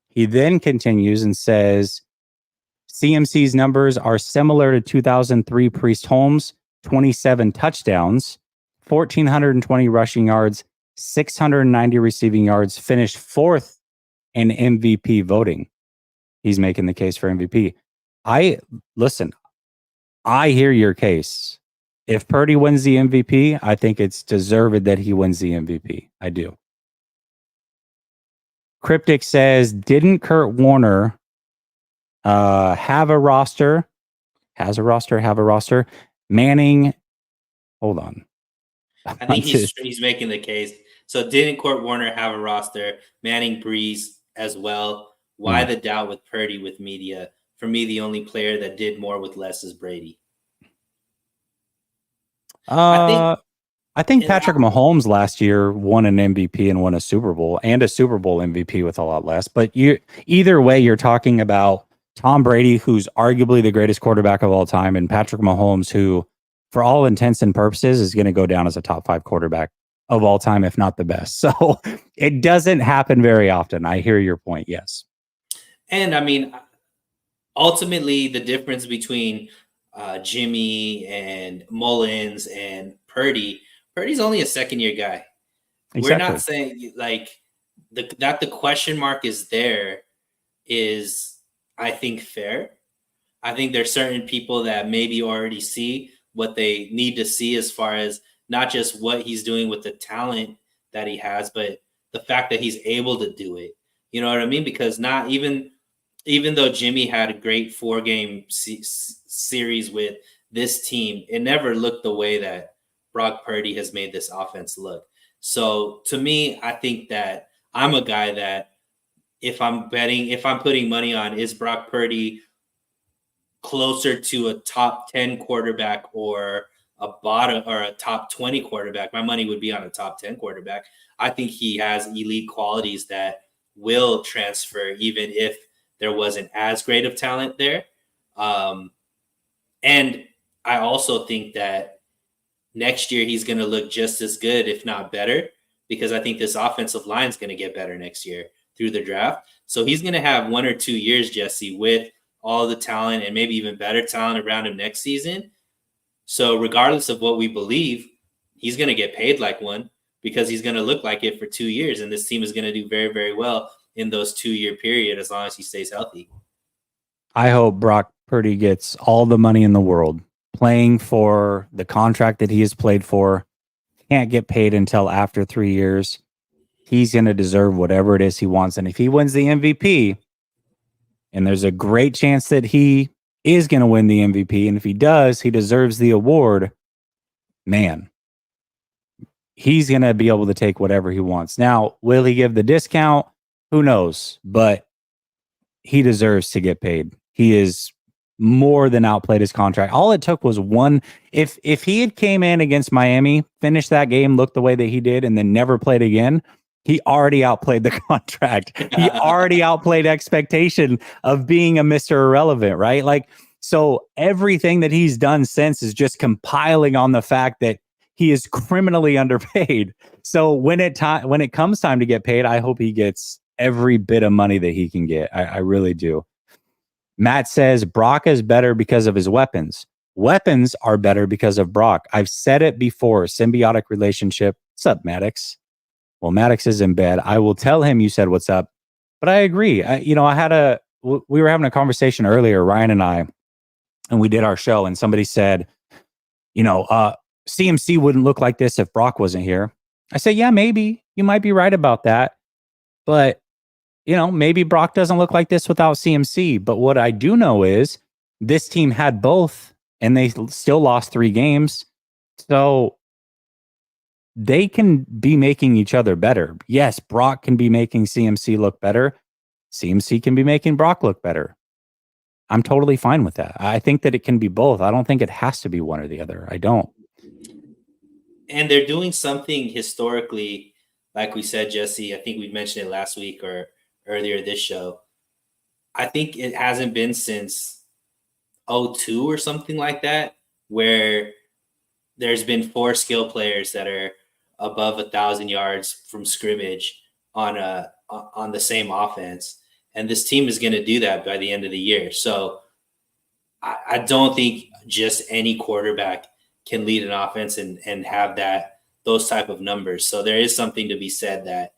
He then continues and says CMC's numbers are similar to 2003 Priest Holmes, 27 touchdowns, 1,420 rushing yards, 690 receiving yards, finished fourth in MVP voting. He's making the case for MVP. I hear your case. If Purdy wins the MVP, I think it's deserved that he wins the MVP. I do. Cryptic says, didn't Kurt Warner have a roster? Have a roster. Manning, hold on. I think he's making the case. So didn't Kurt Warner have a roster? Manning, Breeze as well. Why the doubt with Purdy with media? For me, the only player that did more with less is Brady. I think Patrick Mahomes last year won an MVP and won a Super Bowl and a Super Bowl MVP with a lot less. But either way, you're talking about Tom Brady, who's arguably the greatest quarterback of all time, and Patrick Mahomes, who, for all intents and purposes, is going to go down as a top 5 quarterback of all time, if not the best. So it doesn't happen very often. I hear your point. Yes. And I mean, ultimately, the difference between Jimmy and Mullins and Purdy's only a second-year guy. Exactly. We're not saying like that the question mark is there is, I think, fair. I think there's certain people that maybe already see what they need to see as far as not just what he's doing with the talent that he has, but the fact that he's able to do it. You know what I mean? Because not even though Jimmy had a great 4-game series with this team, it never looked the way that Brock Purdy has made this offense look. So to me, I think that I'm a guy that if I'm putting money on, is Brock Purdy closer to a top 10 quarterback or a bottom or a top 20 quarterback, my money would be on a top 10 quarterback. I think he has elite qualities that will transfer even if there wasn't as great of talent there. And I also think that next year he's going to look just as good, if not better, because I think this offensive line is going to get better next year through the draft. So he's going to have 1 or 2 years, Jesse, with all the talent and maybe even better talent around him next season. So regardless of what we believe, he's going to get paid like one because he's going to look like it for 2 years. And this team is going to do very, very well in those 2-year period as long as he stays healthy. I hope Brock Purdy gets all the money in the world playing for the contract that he has played for. Can't get paid until after 3 years. He's going to deserve whatever it is he wants. And if he wins the MVP, and there's a great chance that he is going to win the MVP, and if he does, he deserves the award, man, he's going to be able to take whatever he wants. Now, will he give the discount? Who knows? But he deserves to get paid. He is more than outplayed his contract. All it took was one. If he had came in against Miami, finished that game, looked the way that he did, and then never played again, he already outplayed the contract. He already outplayed expectation of being a Mr. Irrelevant, right? Like, so everything that he's done since is just compiling on the fact that he is criminally underpaid. So when it comes time to get paid, I hope he gets every bit of money that he can get. I really do. Matt says Brock is better because of his weapons. Weapons are better because of Brock. I've said it before. Symbiotic relationship. What's up, Maddox? Well, Maddox is in bed. I will tell him you said what's up. But I agree. We were having a conversation earlier, Ryan and I, and we did our show, and somebody said, CMC wouldn't look like this if Brock wasn't here. I said, yeah, maybe. You might be right about that. But, maybe Brock doesn't look like this without CMC. But what I do know is this team had both, and they still lost 3 games. So they can be making each other better. Yes, Brock can be making CMC look better. CMC can be making Brock look better. I'm totally fine with that. I think that it can be both. I don't think it has to be one or the other. I don't. And they're doing something historically, like we said, Jesse. I think we mentioned it last week or earlier this show. I think it hasn't been since 2002 or something like that, where there's been 4 skill players that are above 1,000 yards from scrimmage on the same offense. And this team is going to do that by the end of the year. So I don't think just any quarterback can lead an offense and have those type of numbers. So there is something to be said that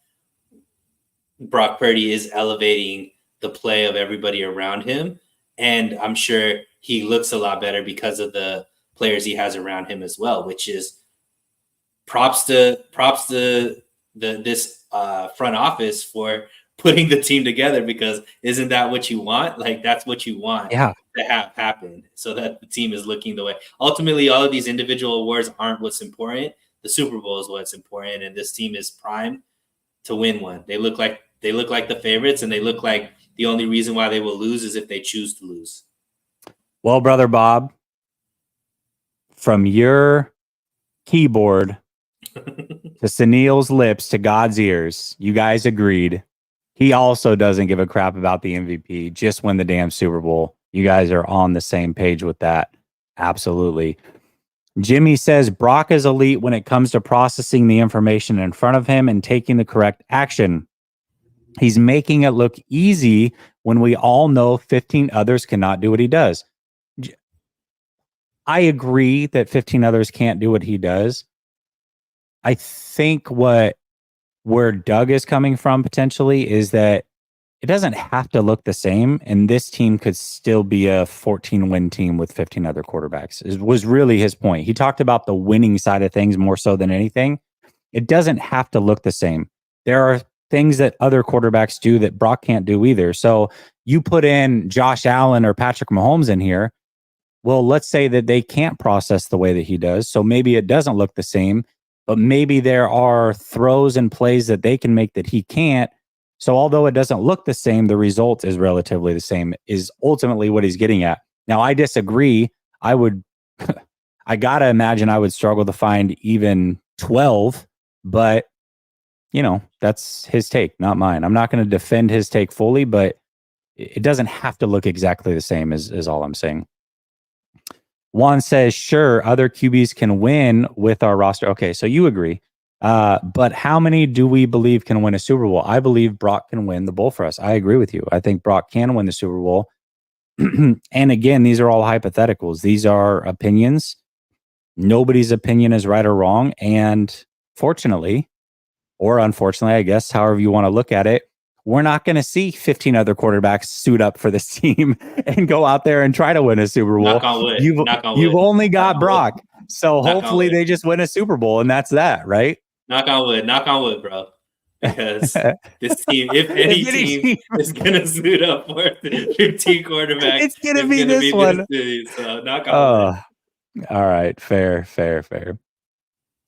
Brock Purdy is elevating the play of everybody around him. And I'm sure he looks a lot better because of the players he has around him as well, which is props to this front office for putting the team together, because isn't that what you want? Like, that's what you want to have happen, so that the team is looking the way. Ultimately, all of these individual awards aren't what's important. The Super Bowl is what's important, and this team is primed to win one. They look like the favorites, and they look like the only reason why they will lose is if they choose to lose. Well, brother Bob, from your keyboard to Sunil's lips to God's ears, you guys agreed. He also doesn't give a crap about the MVP. Just win the damn Super Bowl. You guys are on the same page with that. Absolutely. Jimmy says Brock is elite when it comes to processing the information in front of him and taking the correct action. He's making it look easy when we all know 15 others cannot do what he does. I agree that 15 others can't do what he does. I think where Doug is coming from potentially is that it doesn't have to look the same, and this team could still be a 14-win team with 15 other quarterbacks. It was really his point. He talked about the winning side of things more so than anything. It doesn't have to look the same. There are things that other quarterbacks do that Brock can't do either. So you put in Josh Allen or Patrick Mahomes in here. Well, let's say that they can't process the way that he does. So maybe it doesn't look the same, but maybe there are throws and plays that they can make that he can't. So although it doesn't look the same, the result is relatively the same, is ultimately what he's getting at. Now, I disagree. I got to imagine I would struggle to find even 12, but, that's his take, not mine. I'm not going to defend his take fully, but it doesn't have to look exactly the same is all I'm saying. Juan says, sure, other QBs can win with our roster. Okay, so you agree. But how many do we believe can win a Super Bowl? I believe Brock can win the bowl for us. I agree with you. I think Brock can win the Super Bowl. And again, these are all hypotheticals. These are opinions. Nobody's opinion is right or wrong. And fortunately, or unfortunately, I guess, however you want to look at it, we're not going to see 15 other quarterbacks suit up for this team and go out there and try to win a Super Bowl. Knock on wood. You've only got Brock. So hopefully they just win a Super Bowl, and that's that, right? Knock on wood, bro. Because this team, if any team is going to suit up for 15 quarterbacks, it's going to be this one. So knock on wood. All right. Fair.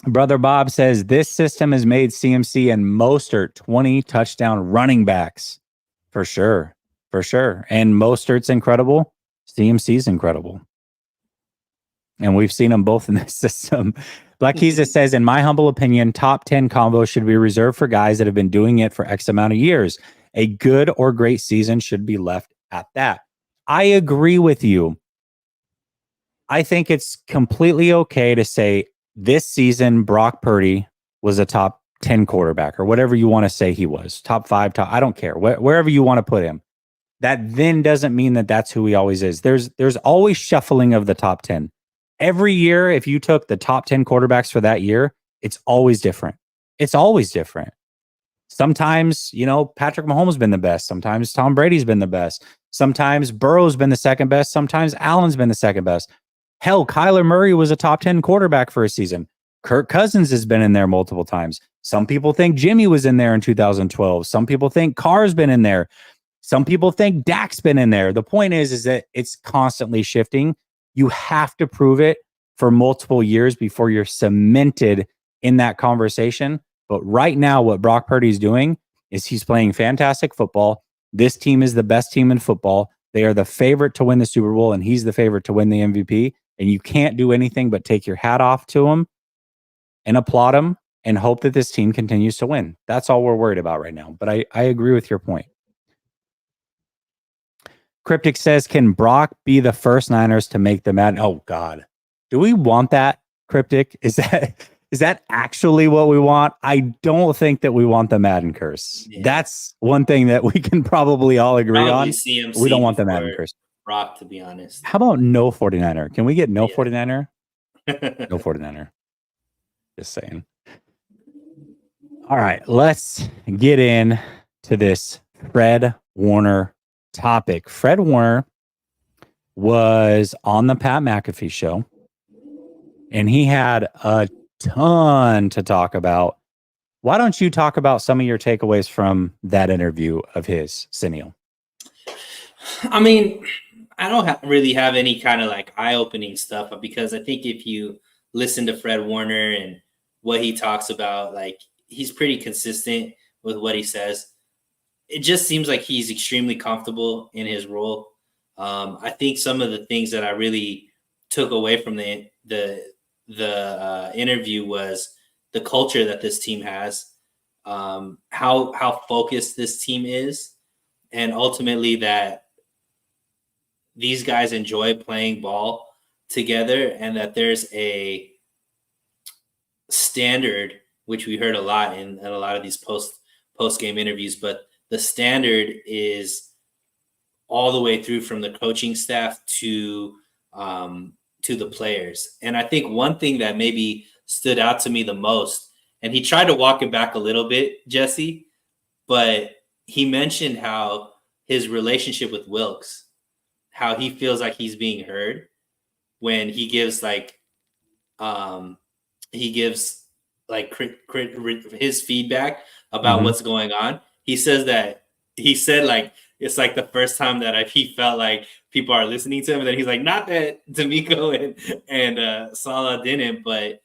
Brother Bob says this system has made CMC and Mostert 20 touchdown running backs. For sure. And Mostert's incredible. CMC's incredible. And we've seen them both in this system. Black Keys says, in my humble opinion, top 10 combo should be reserved for guys that have been doing it for X amount of years. A good or great season should be left at that. I agree with you. I think it's completely okay to say this season, Brock Purdy was a top 10 quarterback or whatever you want to say he was. Top 5, I don't care. Wherever you want to put him. that then doesn't mean that that's who he always is. There's always shuffling of the top 10. Every year, if you took the top 10 quarterbacks for that year, it's always different. It's always different. Sometimes, Patrick Mahomes has been the best. Sometimes Tom Brady's been the best. Sometimes Burrow's been the second best. Sometimes Allen's been the second best. Hell, Kyler Murray was a top 10 quarterback for a season. Kirk Cousins has been in there multiple times. Some people think Jimmy was in there in 2012. Some people think Carr's been in there. Some people think Dak's been in there. The point is that it's constantly shifting. You have to prove it for multiple years before you're cemented in that conversation. But right now, what Brock Purdy is doing is he's playing fantastic football. This team is the best team in football. They are the favorite to win the Super Bowl, and he's the favorite to win the MVP. And you can't do anything but take your hat off to him and applaud him and hope that this team continues to win. That's all we're worried about right now. But I agree with your point. Cryptic says, can Brock be the first Niners to make the Madden? Oh, God. Do we want that, Cryptic? Is that actually what we want? I don't think that we want the Madden curse. Yeah. That's one thing that we can probably all agree on. CMC we don't want the Madden curse. Brock, to be honest. How about no 49er? Can we get no 49er? No 49er. Just saying. All right, let's get in to this Fred Warner topic. Fred Warner was on the Pat McAfee show, and he had a ton to talk about. Why don't you talk about some of your takeaways from that interview of his, Sineal? I mean, I don't really have any kind of like eye-opening stuff, because I think if you listen to Fred Warner and what he talks about, like, he's pretty consistent with what he says. It just seems like he's extremely comfortable in his role. I think some of the things that I really took away from the interview was the culture that this team has, how focused this team is, and ultimately that these guys enjoy playing ball together, and that there's a standard, which we heard a lot in a lot of these post-game interviews, but the standard is all the way through from the coaching staff to the players. And I think one thing that maybe stood out to me the most, and he tried to walk it back a little bit, Jesse, but he mentioned how his relationship with Wilkes, how he feels like he's being heard when he gives his feedback about what's going on. He said like it's like the first time that he felt like people are listening to him, and then he's like, not that D'Amico and Salah didn't, but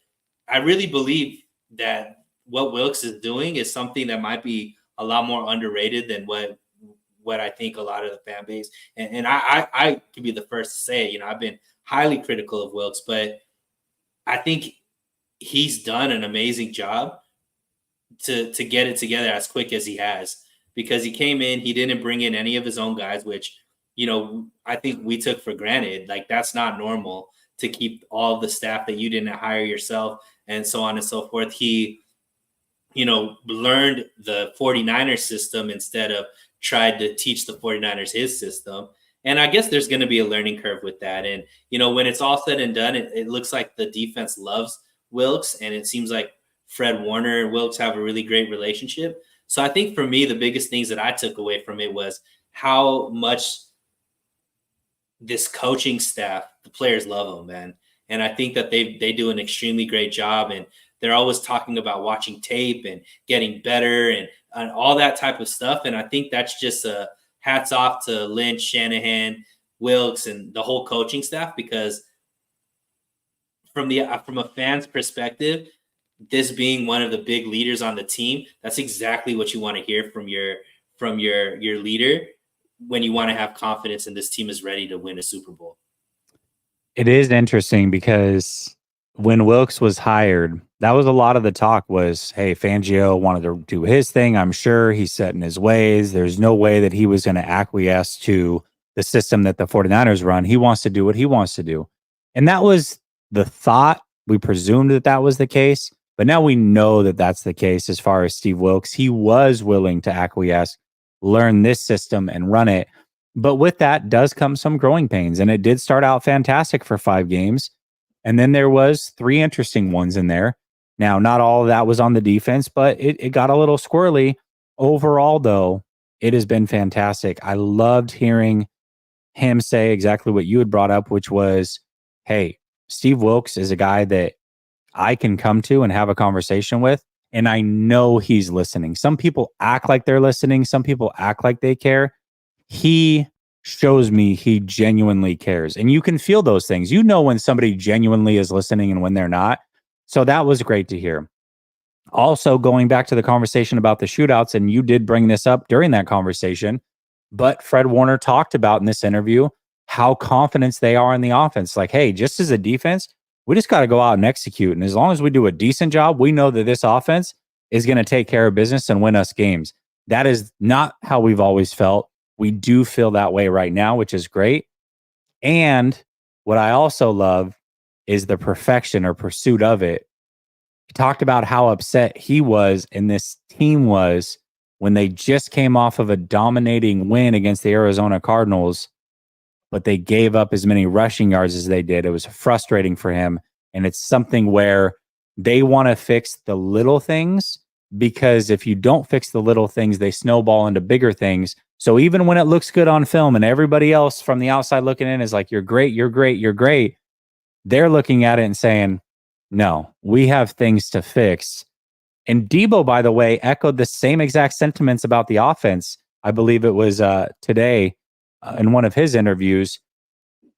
I really believe that what Wilkes is doing is something that might be a lot more underrated than what I think a lot of the fan base, and I could be the first to say, I've been highly critical of Wilkes, but I think he's done an amazing job to get it together as quick as he has, because he came in, he didn't bring in any of his own guys, which, I think we took for granted. Like, that's not normal to keep all the staff that you didn't hire yourself and so on and so forth. He, learned the 49ers system instead of tried to teach the 49ers his system. And I guess there's going to be a learning curve with that. And, when it's all said and done, it looks like the defense loves Wilkes, and it seems like Fred Warner and Wilkes have a really great relationship. So I think for me, the biggest things that I took away from it was how much this coaching staff, the players love them, man. And I think that they do an extremely great job, and they're always talking about watching tape and getting better and all that type of stuff. And I think that's just a hats off to Lynch, Shanahan, Wilkes, and the whole coaching staff, because from a fan's perspective, this being one of the big leaders on the team, that's exactly what you want to hear from your leader when you want to have confidence in this team is ready to win a Super Bowl. It is interesting because when Wilkes was hired, that was a lot of the talk was, hey, Fangio wanted to do his thing. I'm sure he's set in his ways. There's no way that he was going to acquiesce to the system that the 49ers run. He wants to do what he wants to do. And that was the thought. We presumed that was the case, but now we know that that's the case as far as Steve Wilkes. He was willing to acquiesce, learn this system and run it, But with that does come some growing pains. And it did start out fantastic for 5 games. And then there was 3 interesting ones in there. Now, not all of that was on the defense, but it got a little squirrely. Overall, though, it has been fantastic. I loved hearing him say exactly what you had brought up, which was, hey, Steve Wilkes is a guy that I can come to and have a conversation with. And I know he's listening. Some people act like they're listening. Some people act like they care. He shows me he genuinely cares. And you can feel those things. You know when somebody genuinely is listening and when they're not. So that was great to hear. Also, going back to the conversation about the shootouts, and you did bring this up during that conversation, but Fred Warner talked about in this interview how confident they are in the offense. Like, hey, just as a defense, we just got to go out and execute. And as long as we do a decent job, we know that this offense is going to take care of business and win us games. That is not how we've always felt. We do feel that way right now, which is great. And what I also love is the perfection or pursuit of it. He talked about how upset he was and this team was when they just came off of a dominating win against the Arizona Cardinals, but they gave up as many rushing yards as they did. It was frustrating for him. And it's something where they want to fix the little things, because if you don't fix the little things, they snowball into bigger things. So even when it looks good on film and everybody else from the outside looking in is like, you're great, you're great, you're great, they're looking at it and saying, no, we have things to fix. And Debo, by the way, echoed the same exact sentiments about the offense. I believe it was today in one of his interviews.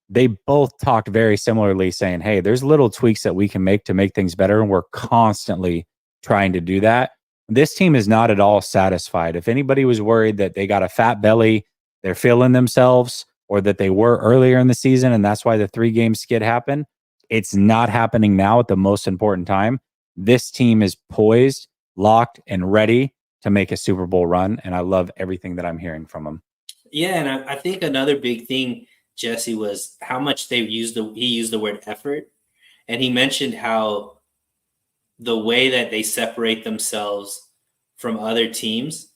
They both talked very similarly, saying, hey, there's little tweaks that we can make to make things better. And we're constantly trying to do that. This team is not at all satisfied. If anybody was worried that they got a fat belly, they're feeling themselves, or that they were earlier in the season, and that's why the 3-game skid happened, it's not happening now at the most important time. This team is poised, locked, and ready to make a Super Bowl run. And I love everything that I'm hearing from them. Yeah, and I think another big thing, Jesse, was how much he used the word effort. And he mentioned how the way that they separate themselves from other teams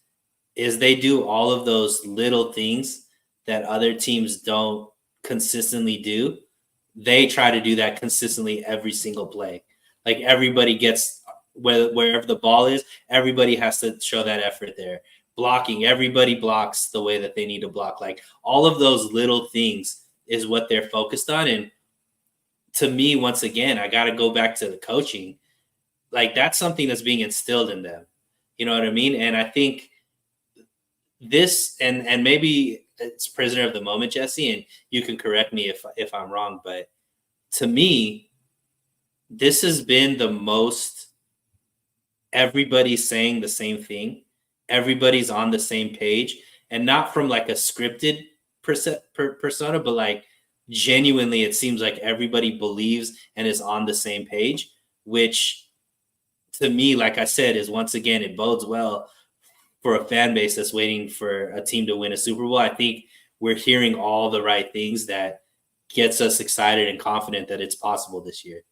is they do all of those little things that other teams don't consistently do. They try to do that consistently every single play. Like everybody gets, wherever the ball is, everybody has to show that effort there. Blocking, everybody blocks the way that they need to block. Like all of those little things is what they're focused on. And to me, once again, I got to go back to the coaching. Like that's something that's being instilled in them. You know what I mean? And I think this, and maybe it's prisoner of the moment, Jesse, and you can correct me if I'm wrong, but to me, this has been the most everybody's saying the same thing. Everybody's on the same page, and not from like a scripted persona, but like genuinely, it seems like everybody believes and is on the same page, which to me, like I said, is once again, it bodes well for a fan base that's waiting for a team to win a Super Bowl. I think we're hearing all the right things that gets us excited and confident that it's possible this year.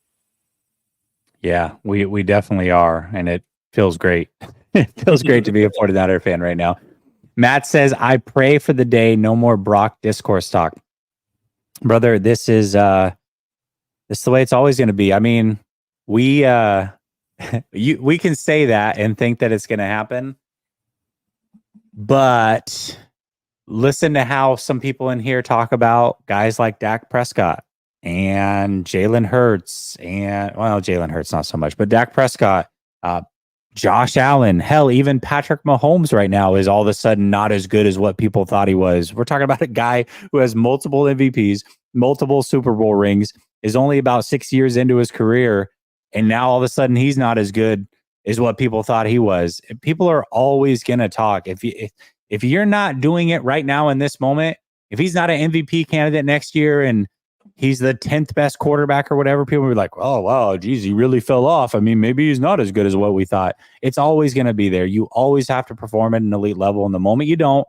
Yeah, we definitely are, and it feels great. It feels great to be a 49er fan right now. Matt says, I pray for the day no more Brock discourse talk. Brother, this is the way it's always going to be. I mean, we can say that and think that it's going to happen, but listen to how some people in here talk about guys like Dak Prescott and Jalen Hurts, and well, Jalen Hurts not so much, but Dak Prescott, Josh Allen, hell, even Patrick Mahomes right now is all of a sudden not as good as what people thought he was. We're talking about a guy who has multiple MVPs, multiple Super Bowl rings, is only about 6 years into his career, and now all of a sudden he's not as good as what people thought he was. People are always going to talk. If you're not doing it right now in this moment, if he's not an MVP candidate next year and he's the 10th best quarterback or whatever, people will be like, oh, wow, geez, he really fell off. I mean, maybe he's not as good as what we thought. It's always going to be there. You always have to perform at an elite level. And the moment you don't,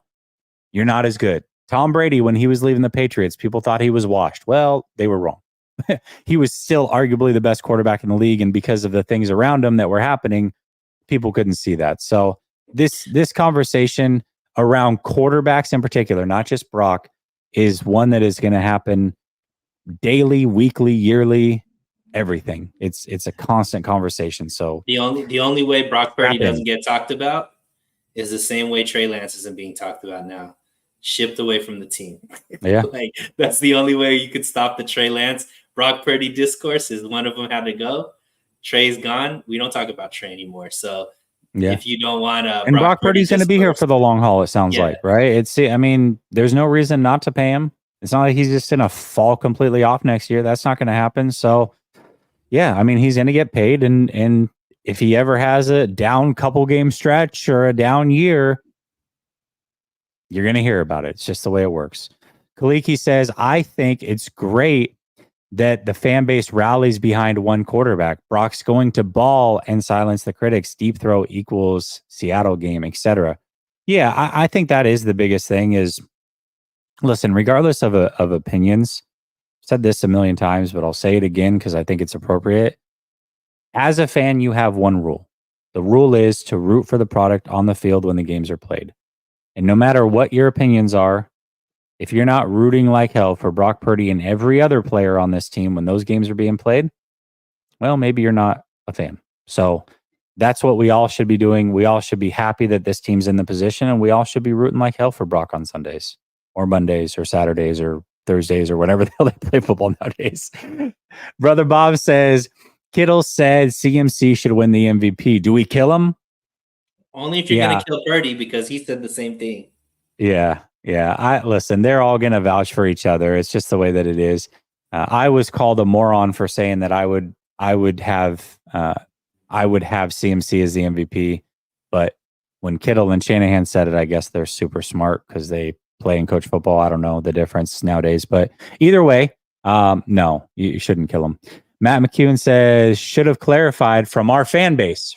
you're not as good. Tom Brady, when he was leaving the Patriots, people thought he was washed. Well, they were wrong. He was still arguably the best quarterback in the league. And because of the things around him that were happening, people couldn't see that. So this conversation around quarterbacks in particular, not just Brock, is one that is going to happen daily, weekly, yearly, everything. It's a constant conversation. So the only way Brock Purdy Happen. doesn't get talked about is the same way Trey Lance isn't being talked about now. Shipped away from the team. Yeah. Like, that's the only way you could stop the Trey Lance Brock Purdy discourse is one of them had to go. Trey's gone. We don't talk about Trey anymore. So if you don't want to, and Brock Purdy's going to be here for the long haul, it sounds like, right? I mean, there's no reason not to pay him. It's not like he's just going to fall completely off next year. That's not going to happen. So, yeah, I mean, he's going to get paid. And if he ever has a down couple game stretch or a down year, you're going to hear about it. It's just the way it works. Kaliki says, I think it's great that the fan base rallies behind one quarterback. Brock's going to ball and silence the critics. Deep throw equals Seattle game, etc. Yeah, I think that is the biggest thing is, listen, regardless of opinions, I've said this a million times, but I'll say it again because I think it's appropriate. As a fan, you have one rule. The rule is to root for the product on the field when the games are played. And no matter what your opinions are, if you're not rooting like hell for Brock Purdy and every other player on this team when those games are being played, well, maybe you're not a fan. So that's what we all should be doing. We all should be happy that this team's in the position, and we all should be rooting like hell for Brock on Sundays or Mondays or Saturdays or Thursdays or whenever the hell they play football nowadays. Brother Bob says, Kittle said CMC should win the MVP. Do we kill him? Only if you're going to kill Purdy, because he said the same thing. Yeah. Listen, they're all going to vouch for each other. It's just the way that it is. I was called a moron for saying that I would have CMC as the MVP, but when Kittle and Shanahan said it, I guess they're super smart because they play and coach football. I don't know the difference nowadays, but either way, no, you shouldn't kill him. Matt McEwen says, should have clarified from our fan base.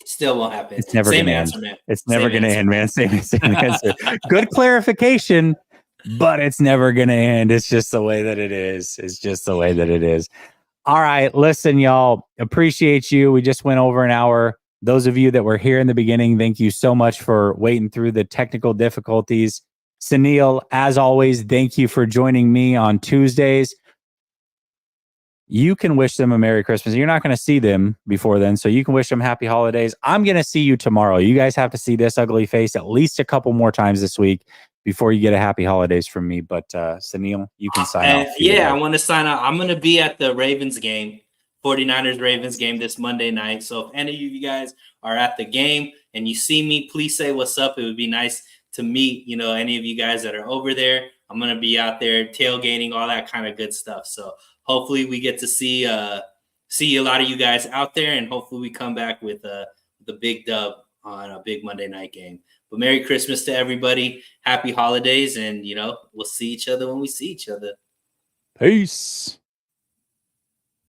Still won't happen. It's never going to end. Man. It's never going to end, man. Same answer. Good clarification, but it's never going to end. It's just the way that it is. All right. Listen, y'all. Appreciate you. We just went over an hour. Those of you that were here in the beginning, thank you so much for waiting through the technical difficulties. Sunil, as always, thank you for joining me on Tuesdays. You can wish them a Merry Christmas. You're not going to see them before then, so you can wish them Happy Holidays. I'm going to see you tomorrow. You guys have to see this ugly face at least a couple more times this week before you get a Happy Holidays from me. But Sunil, you can sign off. Yeah, I want to sign out. I'm going to be at the Ravens game, 49ers-Ravens game this Monday night. So if any of you guys are at the game and you see me, please say what's up. It would be nice to meet, any of you guys that are over there. I'm going to be out there tailgating, all that kind of good stuff. So hopefully we get to see a lot of you guys out there, and hopefully we come back with the big dub on a big Monday night game. But Merry Christmas to everybody. Happy holidays. And, we'll see each other when we see each other. Peace.